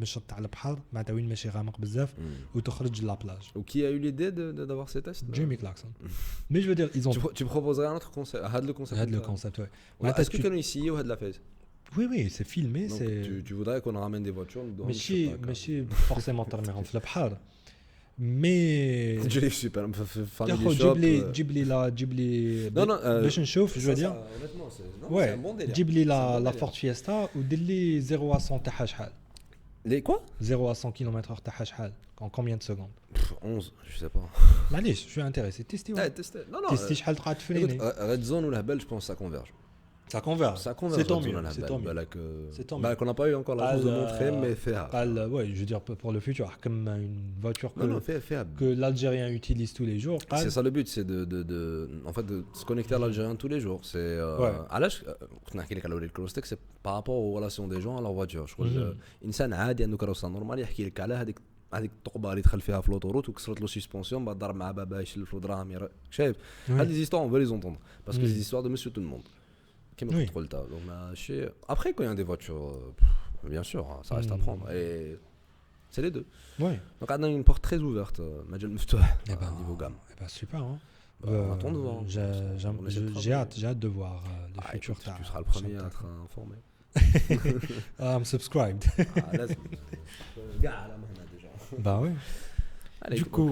الشط تاع البحر معناتها وين ماشي غامق بزاف وتخرج لابلاج. Qui a eu l'idée d'avoir ces tests? Jimmy Clarkson. Mais je veux dire ils ont Tu proposerais un autre concept, هذا le concept ouais. Est-ce que كانوا يسيو هاد لافيز? Oui c'est filmé. Donc c'est tu voudrais qu'on ramène des voitures ماشي forcément ترميهم في البحر مي تجري في سوبر ياخذ جيب لي باش نشوف جو دير وي جيب لي لا فورد فيستا ودير لي 0 à 100 تاعها شحال لي كوا 0 à 100 km/h تاعها شحال en combien de secondes 11 je sais pas معليش je suis intéressé تيستي non تيستي شحال تقعد تفريني Red Zone ou la Belle je pense ça converge Ça converge. Ça converge. C'est tant mieux. C'est tant mieux. C'est tant mieux. Qu'on n'a pas eu encore la chance de montrer, mais fait. Ouais, je veux dire pour le futur, comme une voiture que l'Algérien utilise tous les jours. C'est ça le but, c'est en fait de se connecter à l'Algérien tous les jours. C'est à l'âge c'est par rapport aux relations des gens à leur voiture. Je crois الانسان عادي عنده كروسه نورمال يحكي لك على هذيك الطقبه اللي دخل فيها في لوطوروت وكسرت له سسبونسيون بعد ضرب مع باباه يشلف له دراهم شايف هاد لي زيستوار on veut les entendre parce que c'est des histoires de monsieur tout le monde qui me contrôle ça donc chez après quand il y a des voitures bien sûr ça reste à prendre et c'est les deux donc on a une porte très ouverte مجال مفتوح niveau gamme super hein. On attend de voir. J'ai hâte de voir le futur. Tu seras le premier à être informé. I'm subscribed. Bah ouais. Allez, du coup,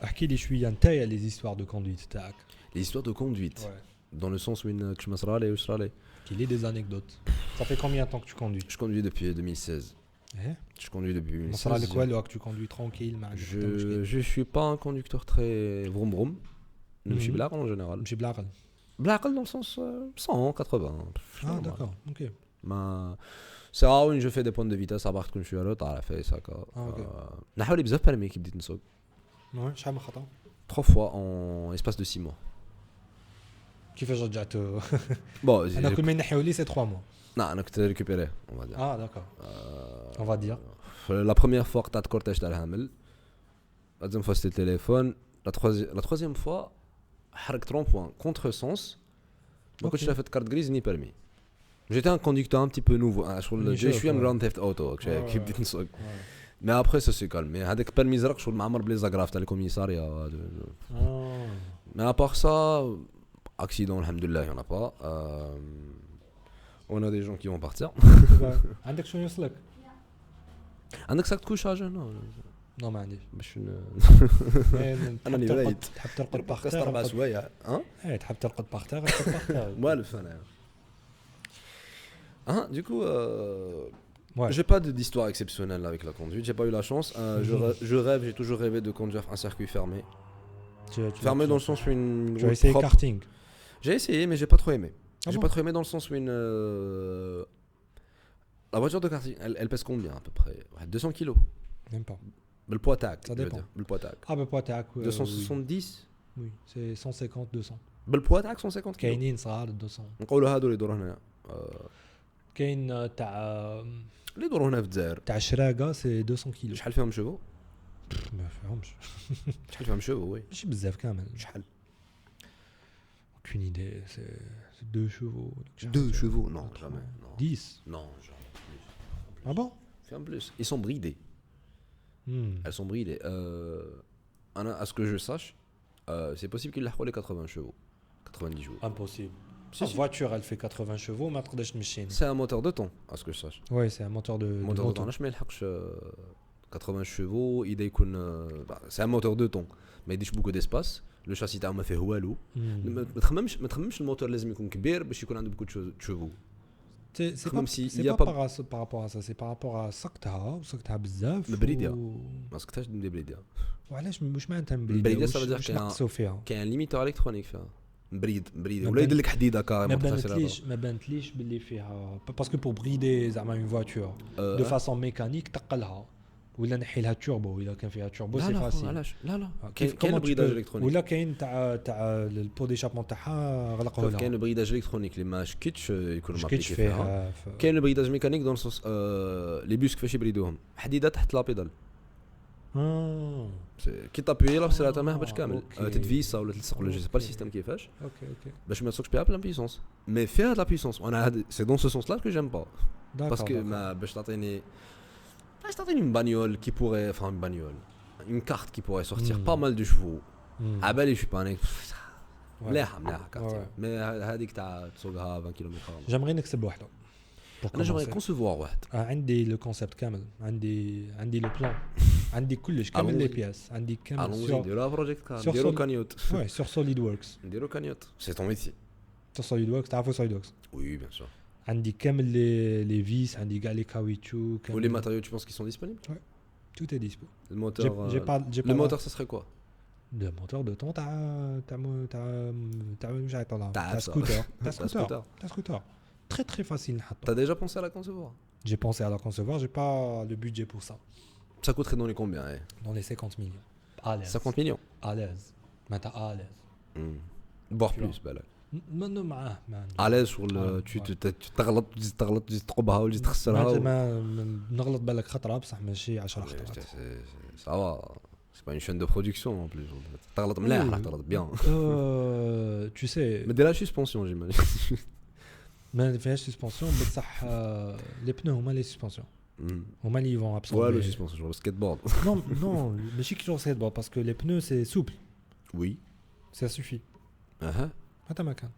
احكي لي شويه نتايا les histoires de conduite تاعك. Les histoires de conduite. Dans le sens où je me serai allé ou serai allé. Qu'il ait des anecdotes. Ça fait combien de temps que tu conduis? Je conduis depuis 2016. Je conduis depuis 2016. Ça va quoi que tu conduis tranquille. Je suis pas un conducteur très vroom vroom. Je suis blague en général. Je suis blague. Blague dans le sens 100, 80. Ah d'accord, ok. C'est rare où je fais des points de vitesse à part que je suis à l'autre, à la fait ça. نحاول بزاف permis qui بديت نسوق. Ouais, شحال من خطأ. 3 fois en espace de 6 mois. كيفاش رجعت؟ Bon, انا كل ما ينحيوا لي سي 3 mois. Non, انا كنت récupéré, on va dire. Ah d'accord. On va dire. La première fois قطعت كورتاج تاع الهامل. La deuxième fois c'était le téléphone. La troisième fois حركت rond-point contre sens. ما كنتش لافت كارت غريز ني permis. J'étais un conducteur un petit peu nouveau. Je suis un Grand Theft Auto qui بديت نسوق. Mais après ça s'est calmé. هذاك permis زرق شغل معمر بلي زغراف تاع الكوميساريا. Mais à part ça, accident alhamdoulilah, il y en a pas. On a des gens qui vont partir. عندك شنو يوصلك؟ عندك ساك كوشاج هنا؟ لا ما عنديش. باش انا اللي بايت. تحب ترقد باختار 4 سوايع. ايه تحب ترقد باختار. موالف انا. Du coup, j'ai pas d'histoire exceptionnelle avec la conduite. J'ai pas eu la chance. J'ai toujours rêvé de conduire un circuit fermé. Fermé dans le sens où une. Tu as essayé karting? J'ai essayé, mais j'ai pas trop aimé. J'ai pas trop aimé dans le sens où la voiture de karting, elle pèse combien à peu près? 200 kilos. Même pas. Le poids tac. Ça dépend. Le poids tac. Ah, le poids tac. 270. Oui, c'est 150, 200. Le poids tac 150 kilos. كاينين صغار 200. نقولوا هادو اللي يدوروا هنا. كاين تاع اللي يدوروا هنا في الجزائر. تاع شراقه سي 200 كيلو. شحال فيهم شوفو؟ ما فهمش. شحال فيهم شوفو وي. ماشي بزاف كامل. شحال؟ Aucune idée, c'est 2 chevaux. 2 chevaux? Non, jamais. 10? Non, jamais. Ah bon? Fais en plus. Ils sont bridés. Elles sont bridées. À ce que je sache, c'est possible qu'ils aient les 80 chevaux. 90 chevaux. Impossible. La voiture, elle fait 80 chevaux, mais après, c'est un moteur de temps, à ce que je sache. Oui, c'est un moteur de temps. Je mets 80 chevaux, c'est un moteur de temps. Mais il y a beaucoup d'espace. Le châssis تاعو ما فيه والو. ما تخممش الموتور لازم يكون كبير باش يكون عنده beaucoup de chevaux. C'est pas par rapport à ça, c'est par rapport à سقتها بزاف. مبريديا. ما سقتهاش مبريديا. وعلاش واش معناتها مبريديا؟ ça veut dire كاين ليميتور الكترونيك فيها. بريد ولا يدير لك حديده كاريمون. ما بانتليش باللي فيها باسكو بور بريدي زعما اون فواتور دو فاسون ميكانيك تقلها ولا نحي لها توربو اذا كان فيها توربو سي فاسيل. علاش لا كاين بريداج الكترونيك ولا كاين تاع البو ديشابمون تاعها غلقوها لها. كاين البريداج الكترونيك اللي ما شكيتش يكون مابليكي فيها. كاين البريداج ميكانيك دون سونس لي بوس كيفاش يبريدوهم حديده تحت لابيدال. كي تابوي لا بصير ما باش كامل تدفيسا ولا تلصق ولا جو سي با السيستم كيفاش. اوكي باش ما تسوقش بها بلا بيسونس مي فيها لا بيسونس وانا سي دون سو سونس لا كو جيم با باسكو ما باش تعطيني une bagnole qui pourrait, enfin une bagnole, une carte qui pourrait sortir pas mal de chevaux. Ah ben je suis pas un مليحة carte. Mais هذيك تاع تسوقها 20 كيلومتر. J'aimerais نكسب واحدة. أنا j'aimerais concevoir واحد. عندي le concept كامل. عندي le plan. عندي كلش كامل les pièces. عندي كامل. Allons-y, نديرو project car. نديرو كانيوت. Ouais, sur SolidWorks. نديرو كانيوت. C'est ton métier. Sur SolidWorks, تعرفوا SolidWorks? Oui, bien sûr. عندي كامل les vis, عندي كاع les caoutchouc. Ou les matériaux, tu penses qu'ils sont disponibles? Ouais. Tout est dispo. Le moteur. J'ai pas le moteur, ça serait quoi? de moteur de temps مش عارف طلع تاع scooter très très facile نحطه. T'as déjà pensé à la concevoir? J'ai pensé à la concevoir, j'ai pas le budget pour ça. Ça coûterait dans les combien? Dans les 50 millions. À l'aise. 50 millions. À l'aise. Maintenant à l'aise. Voire Tu plus بالك. Non معاه À l'aise sur le tu تغلط تجي تقبها ولا تخسرها. ما نغلط بالك خطره بصح ماشي 10 خطرات. Ça va. C'est pas une chaîne de production en plus. تغلط مليح راح تغلط bien. Tu sais Mais dès la suspension j'imagine. ما فيهاش suspension بصح les pneus هما les suspensions. هما اللي vont absorber. Ouais, le suspension sur le skateboard. Non, ماشي كي skateboard parce que les pneus c'est souple. Oui. Ça suffit. Uh-huh. ما كان.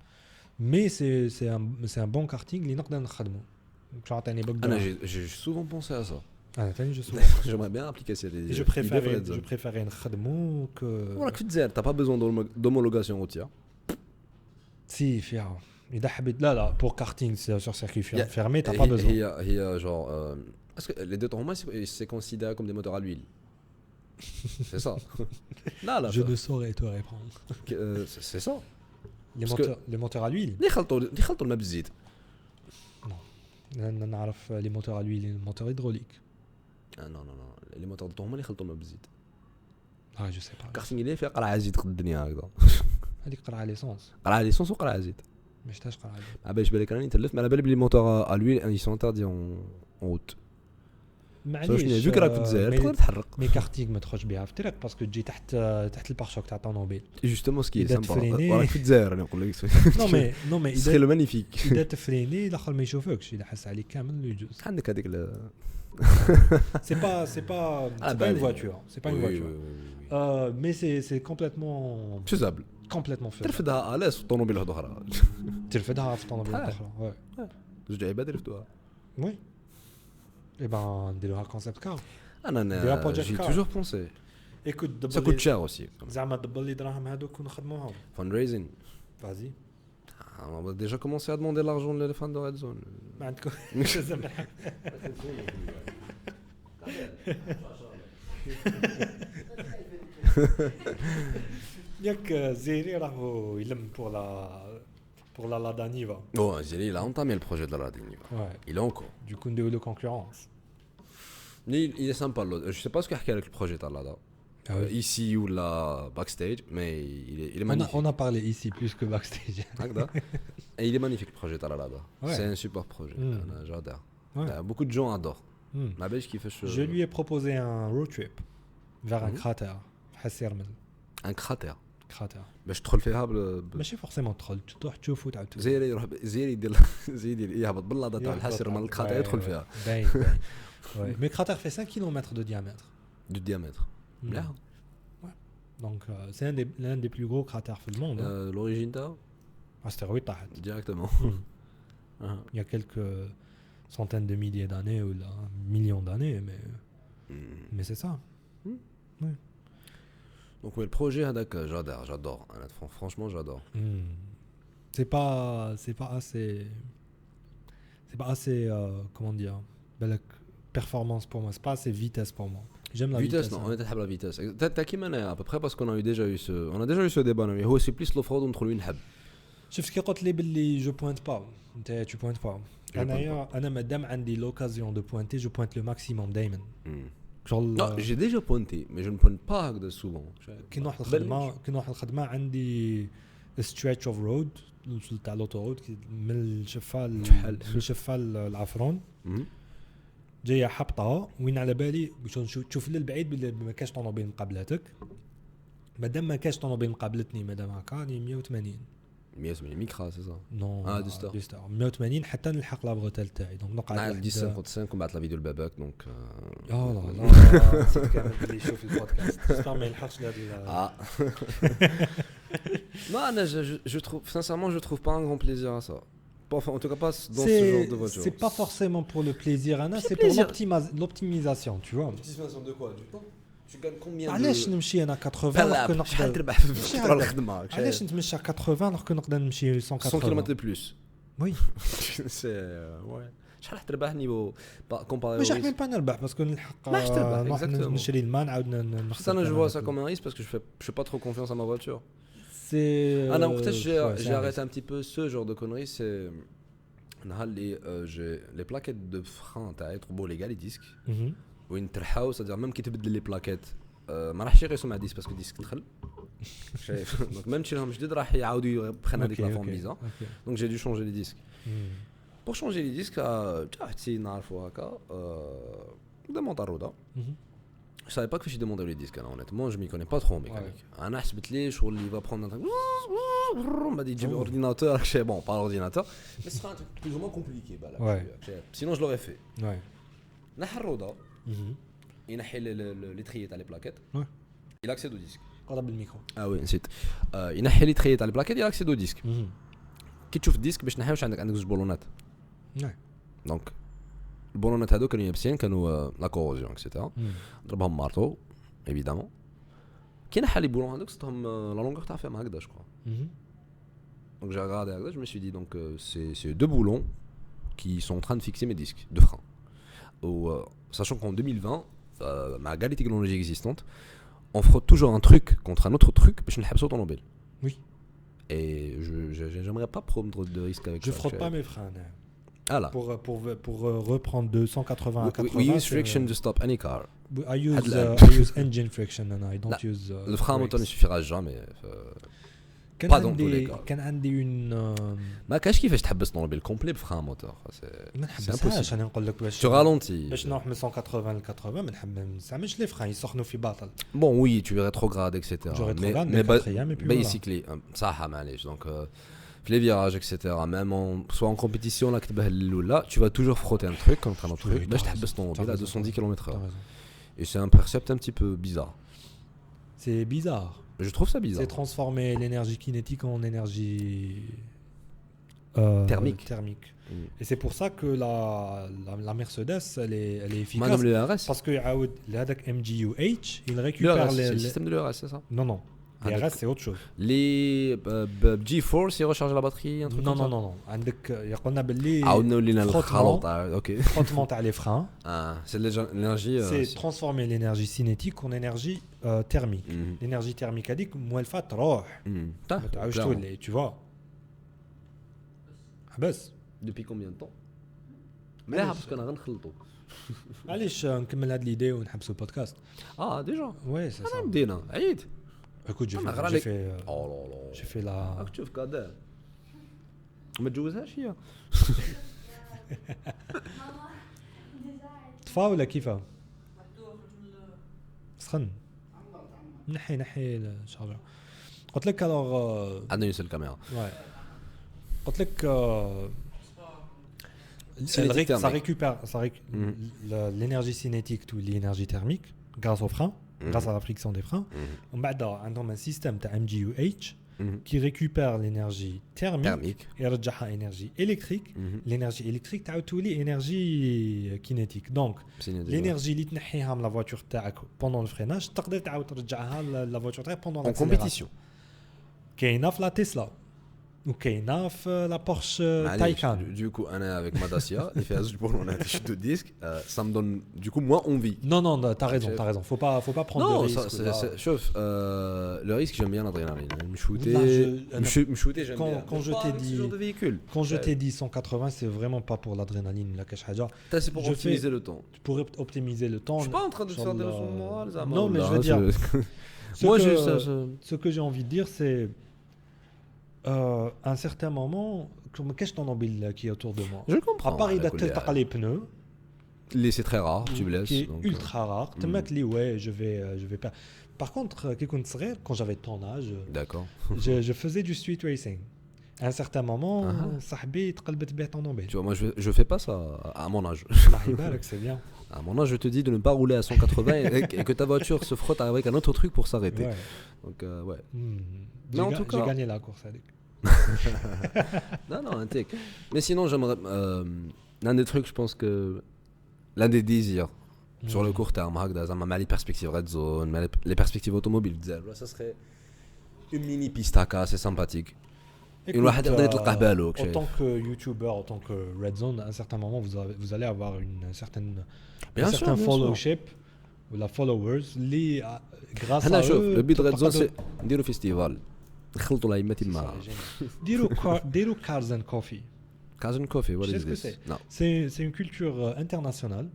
Mais c'est un bon karting اللي نقدر نخدمه. تعطيني بقدر. J'ai souvent pensé à ça. J'aimerais bien appliquer ces idées. Je préférais نخدمه que Voilà que tu disais, t'as pas besoin d'homologation routière. Si فيها. إذا حبيت لا pour karting sur circuit fermé t'as pas besoin. Il y a genre est-ce que les deux temps c'est considéré comme des moteurs à l'huile? C'est ça. Là Je ne saurais te répondre. C'est ça. Les moteurs à l'huile. ليه خلطوا الماء بالزيت؟ لأن نعرف les moteurs à l'huile et les moteurs hydrauliques. Non. Les moteurs de هما اللي خلطوا الماء بالزيت. Ah je sais pas. كارتينغ اللي فيها قرعه زيت قد الدنيا هكذا. هذيك قرعه ليسونس. قرعه ليسونس وقرعه زيت. ما شفتهاش قرعه. ما باليش بالك راني تلفت ما على بالي بلي موتور à l'huile ils sont interdits en route. معليش جو كراك في الجزائر تقدر تحرق. مي كارتينغ ما تخرج بها في الطريق باسكو تجي تحت البارشوك تاع طونوبيل. جوستومون سكي إذا سامبا تفريني- راك في الجزائر انا نقول لك. نو مي سي لو مانيفيك. اذا تفريني الاخر ما يشوفكش اذا حس عليك كامل يجوز. عندك هذيك C'est pas une voiture. C'est pas une voiture. Mais c'est complètement faisable. faisable. ترفدها الاس في الطوموبيل واحده اخرى. ترفدها في طوموبيل اخرى. زوج عباد يرفدوها. Oui. Eh ben نديروها concept car. J'ai toujours pensé. Écoute, Ça coûte cher aussi. زعما دبر لي دراهم هذوك ونخدموهم. Fundraising. Vas-y. On va déjà commencer à demander l'argent de l'éléphant de Red Zone. ما عندكم ياك زيري راهو يلم pour la Lada Niva. Oh, il a entamé le projet de la Lada Niva. Ouais. Il est en cours. Du coup, on de concurrence. Il est sympa. Je sais pas ce qu'il y a avec le projet de la Lada. Ici ou là, backstage, mais il est magnifique. On a parlé ici plus que backstage. Et il est magnifique le projet de la Lada. Ouais. C'est un super projet. J'adore. Ouais. Beaucoup de gens adorent. Je lui ai proposé un road trip vers un cratère. Un cratère. cratère. باش تدخل فيها ماشي فورسيمون تدخل تروح تشوف وتعاود زي يروح زي يدير يهبط باللاده تاع الحسير من الكراتير يدخل فيها. باين. Mais cratère fait 5 km de diamètre. De diamètre. Bien. Ouais. Donc c'est l'un des plus gros cratères du monde. L'origine تاعو astéroïde طاحت. Directement. Il y a quelques centaines de milliers d'années ou là, millions d'années mais c'est ça. Ouais. Donc oui, le projet j'adore. Franchement, j'adore. C'est pas assez comment dire, performance pour moi, c'est pas assez vitesse pour moi. J'aime la vitesse. Non, on est à la vitesse. T'as qui à peu près parce qu'on a déjà eu ce débat. Mais c'est plus l'offroad entre lui et Nhab. شفت كي قلت لي باللي je pointe pas. Tu pointes pas. أنا مادام عندي l'occasion de pointer, je pointe le maximum دايما. Non, j'ai déjà pointé, mais je ne pointe pas souvent. كي نروح الخدمة عندي stretch of road تاع l'autoroute من الشفال العفرون جايه حبطه وين على بالي باش تشوف للبعيد باللي ما كاش طوموبيل مقابلتك مادام ما كاش طوموبيل مقابلتني مادام هكا 180 ميكرا سي صا نو ديستار 180 حتى نلحق لا بروتال تاعي دونك نقعد على 1055 وبعث لا فيديو لباباك دونك لا نسيت كامل اللي يشوف البودكاست جيسبر ما يلحقش لهاد Non, je trouve sincèrement je trouve pas un grand plaisir à ça. Enfin, en tout cas pas dans ce genre de voiture. C'est pas forcément pour le plaisir, Anna, c'est pour l'optimisation, tu vois. L'optimisation de quoi? Du temps? Tu gagnes combien علاش نمشي انا 80 alors que نقدر شحال تربح في الخدمه؟ علاش نتمشى 80 alors que نقدر نمشي 180 100 km de plus? Oui. C'est ouais. شحال تربح نيفو كومباري مش احنا با نربح باسكو نلحق ماش تربح، نروح exactement. نشري الماء نعاود نخسر. Ça, je vois ça comme un risque parce que je fais pas trop confiance à ma voiture. سي انا وقتاش j'ai arrêté un petit peu ce genre de conneries, c'est نهار اللي j'ai les plaquettes de frein تاعي trop légal les disques وين ترحاو c'est-à-dire même كي تبدل لي بلاكيت ما راحش يقيسوا مع ديسك باسكو ديسك دخل شايف دونك ميم تشيلهم جديد راح يعاودوا يبخن هذيك لا فورم بيزار دونك j'ai dû changer les disques. Pour changer les disques جا حتى نعرفوا هكا demande à Roda. Je savais pas que je demandais les disques, honnêtement, je m'y connais pas trop en mécanique. Un حسبت لي شغل il va prendre un truc m'a dit j'ai ordinateur, je sais bon, pas l'ordinateur, mais ce sera un truc plus ou moins compliqué bah sinon je l'aurais fait. Ouais. نحى الروضه ينحي لي تريي تاع لي بلاكيت il accède au disque. قرب الميكرو. اه وي نسيت ينحي لي تريي تاع لي بلاكيت il accède au disque. كي تشوف الديسك باش نحيوش عندك زوج بولونات. دونك البولونات هادو كانوا يابسين كانوا لا كوروزيون اكسيتيرا ضربهم مارتو ايفيدامون كي نحى لي بولون هادوك صدهم لا لونغور تاع فيهم هكذا جو كرو. Donc j'ai regardé هكذا je me suis dit donc c'est deux boulons qui sont en train de fixer mes disques de frein. Sachant qu'en 2020 malgré les technologies existantes on frotte toujours un truc contre un autre truc باش نحبسوا automobile. Oui. Et j'aimerais pas prendre de risques avec je ça. Je frotte pas mes freins. Ah là. Pour reprendre de 180 à 80. We use friction to stop any car. I use engine friction and I don't use. Le frein moteur ne suffira jamais. كان عندي une ما كاش كيفاش تحبس طوموبيل كومبلي بفران موتور. ما نحبسهاش انا نقول لك باش tu ralentis. باش نروح من 180 ل 80 ما نستعملش لي فران يسخنوا في باطل. Bon oui, tu rétrogrades etc. mais basically صح معليش donc في les virages etc. même soit en compétition là كتبه الاولى tu vas toujours frotter un truc contre un autre truc باش تحبس طوموبيل à 210 km/h. Et c'est un concept un petit peu bizarre. C'est bizarre. Je trouve ça bizarre. C'est transformer l'énergie kinétique en énergie thermique. Et c'est pour ça que la Mercedes elle est efficace. Madame le RS. Parce que l'ADAC MGUH il récupère le système de l'ERS, c'est ça? Non. Les RS c'est autre chose. Les G-Force ils rechargent la batterie un truc comme ça. Non. عندك يقولنا باللي عاودنا لينا الخلط. OK. Frottement تاع les freins. C'est l'énergie c'est transformer l'énergie cinétique en énergie thermique. L'énergie thermique هذيك موالفه تروح. ما تعاودش تولي tu vois. بس depuis combien de temps؟ لا parce qu'on a غنخلطوا. معليش نكمل هاد ليدي ونحبسوا البودكاست. déjà. Ouais, c'est ça. انا بدينا عيد. Écoute, j'ai fait la. راك تشوف كادر ما تجوزهاش هي. طفا ولا كيفاه؟ سخن. نحي الشارجر. قلت لك alors عندنا يوصل الكاميرا. قلت لك ça récupère l'énergie cinétique ou l'énergie thermique grâce au frein. Grâce à la friction des freins. On a un système de MGUH qui récupère l'énergie thermique et redjaha énergie électrique. L'énergie électrique t'as tout l'énergie kinétique. Donc l'énergie اللي تنحيها من la voiture تاعك pendant le freinage تقدر تعاود ترجعها la voiture تاعك pendant la compétition. كاينه في لا تسلا وكاينه في لا بورش تايكان. Du coup انا avec ma Dacia il fait azul pour on a des deux disques ça me donne du coup moins envie. Non t'as raison faut pas prendre de risque. Non chauffe le risque j'aime bien l'adrénaline me shooter j'aime bien quand je t'ai dit ce genre de véhicule quand je t'ai dit 180 c'est vraiment pas pour l'adrénaline la cache haja c'est pour optimiser le temps. Pour optimiser le temps. Je suis pas en train de faire des leçons de morale ça. Non mais je veux dire moi ce que j'ai envie de dire c'est à un certain moment, qu'est-ce que ton mobile qui est autour de moi? Je comprends. À part il a tel les pneus. C'est très rare, tu blesses. Qui est ultra rare. Tu mets les ouais, je vais pas. Par contre, quand j'avais ton âge, d'accord. Je faisais du street racing. À un certain moment, صاحبي تقلبت بيه ton mobile. Tu vois, moi je fais pas ça à mon âge. C'est bien. À mon âge, je te dis de ne pas rouler à 180 et que ta voiture se frotte avec un autre truc pour s'arrêter. Ouais. Donc ouais. Mais en tout cas, j'ai gagné la course avec. non, un tech. Mais sinon, j'aimerais. L'un des trucs, je pense que. L'un des désirs sur le court terme, les perspectives red zone, les perspectives automobiles, ça serait une mini piste AK, c'est sympathique. Une واحد يقدر يتلقاه بالو En كشي. tant que youtubeur, en tant que Red Zone, à un certain moment, vous allez avoir un Bien sûr, certain bien sûr. followership ou la followers اللي grâce هنا à شوف eux لو بيت ريد زون تقدروا- سي نديرو فيستيفال نخلطوا لايمه تما ديروا cars and coffee. كازن كوفي Je وات sais از ce que ذيس c'est. نو C'est une culture internationale.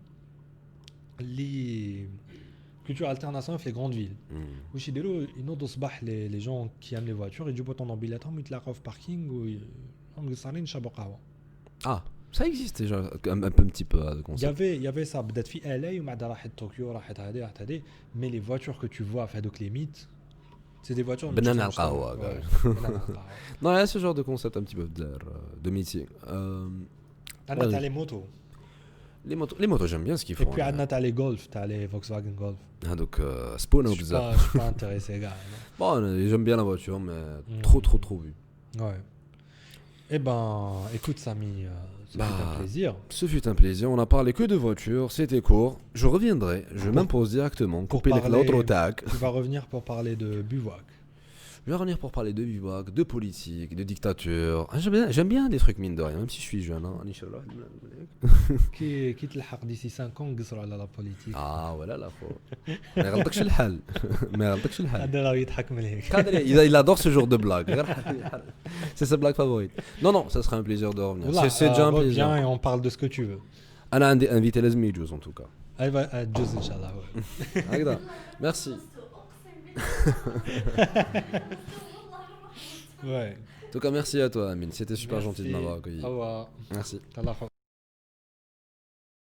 Les culture internationale في les grandes villes. واش يديروا ينوضوا الصباح les gens qui aiment les voitures يجيبوا طوموبيلاتهم يتلاقاو في باركينغ وهم قصارين يشربوا قهوه. اه ça existe déjà un petit peu le Il y concept. avait ça بدات في LA ومن بعد راحت طوكيو راحت هذه mais les voitures que tu vois في هذوك les mythes c'est des voitures بنانا القهوة، Ouais, بنانا القهوة. Non, il y a ce genre de concept un petit peu de meeting. عندنا Ouais. تاع les motos Les motos, j'aime bien ce qu'ils et font. puis عندنا تاع les golf تاع les Volkswagen Golf. Donc, spawn Je ou suis pas intéressé gars. Bon, j'aime bien la voiture, mais Mm. trop vu. Ouais. Eh ben, écoute Samy, ça fait un plaisir. Ce fut un plaisir. On a parlé que de voitures, c'était court. Je reviendrai, je m'impose directement. pour Couper parler- l'autre tag. Tu vas revenir pour parler de bivouac. Je vais revenir pour parler de bivouac, de politique, de dictature. Ah, j'aime bien des trucs mine de rien, même si je suis jeune. Hein. Inch'Allah. Qui تلحق d'ici 5 ans نقصروا على la politique. Ah, voilà la faute. ما يغلطكش الحال. ما يغلطكش الحال. هذا راه يضحك من هيك. Cadre, il adore ce genre de blague. C'est sa blague favorite. Non, ça serait un plaisir de revenir. Voilà, C'est déjà un reviens plaisir. et on parle de ce que tu veux. أنا عندي invité لازم يجوز en tout cas. Elle va جوز ان شاء الله. ouais. هكذا. Merci. Ouais. En tout cas, merci à toi, Amine. C'était super gentil de m'avoir accueilli. Au revoir. Merci. تهلا.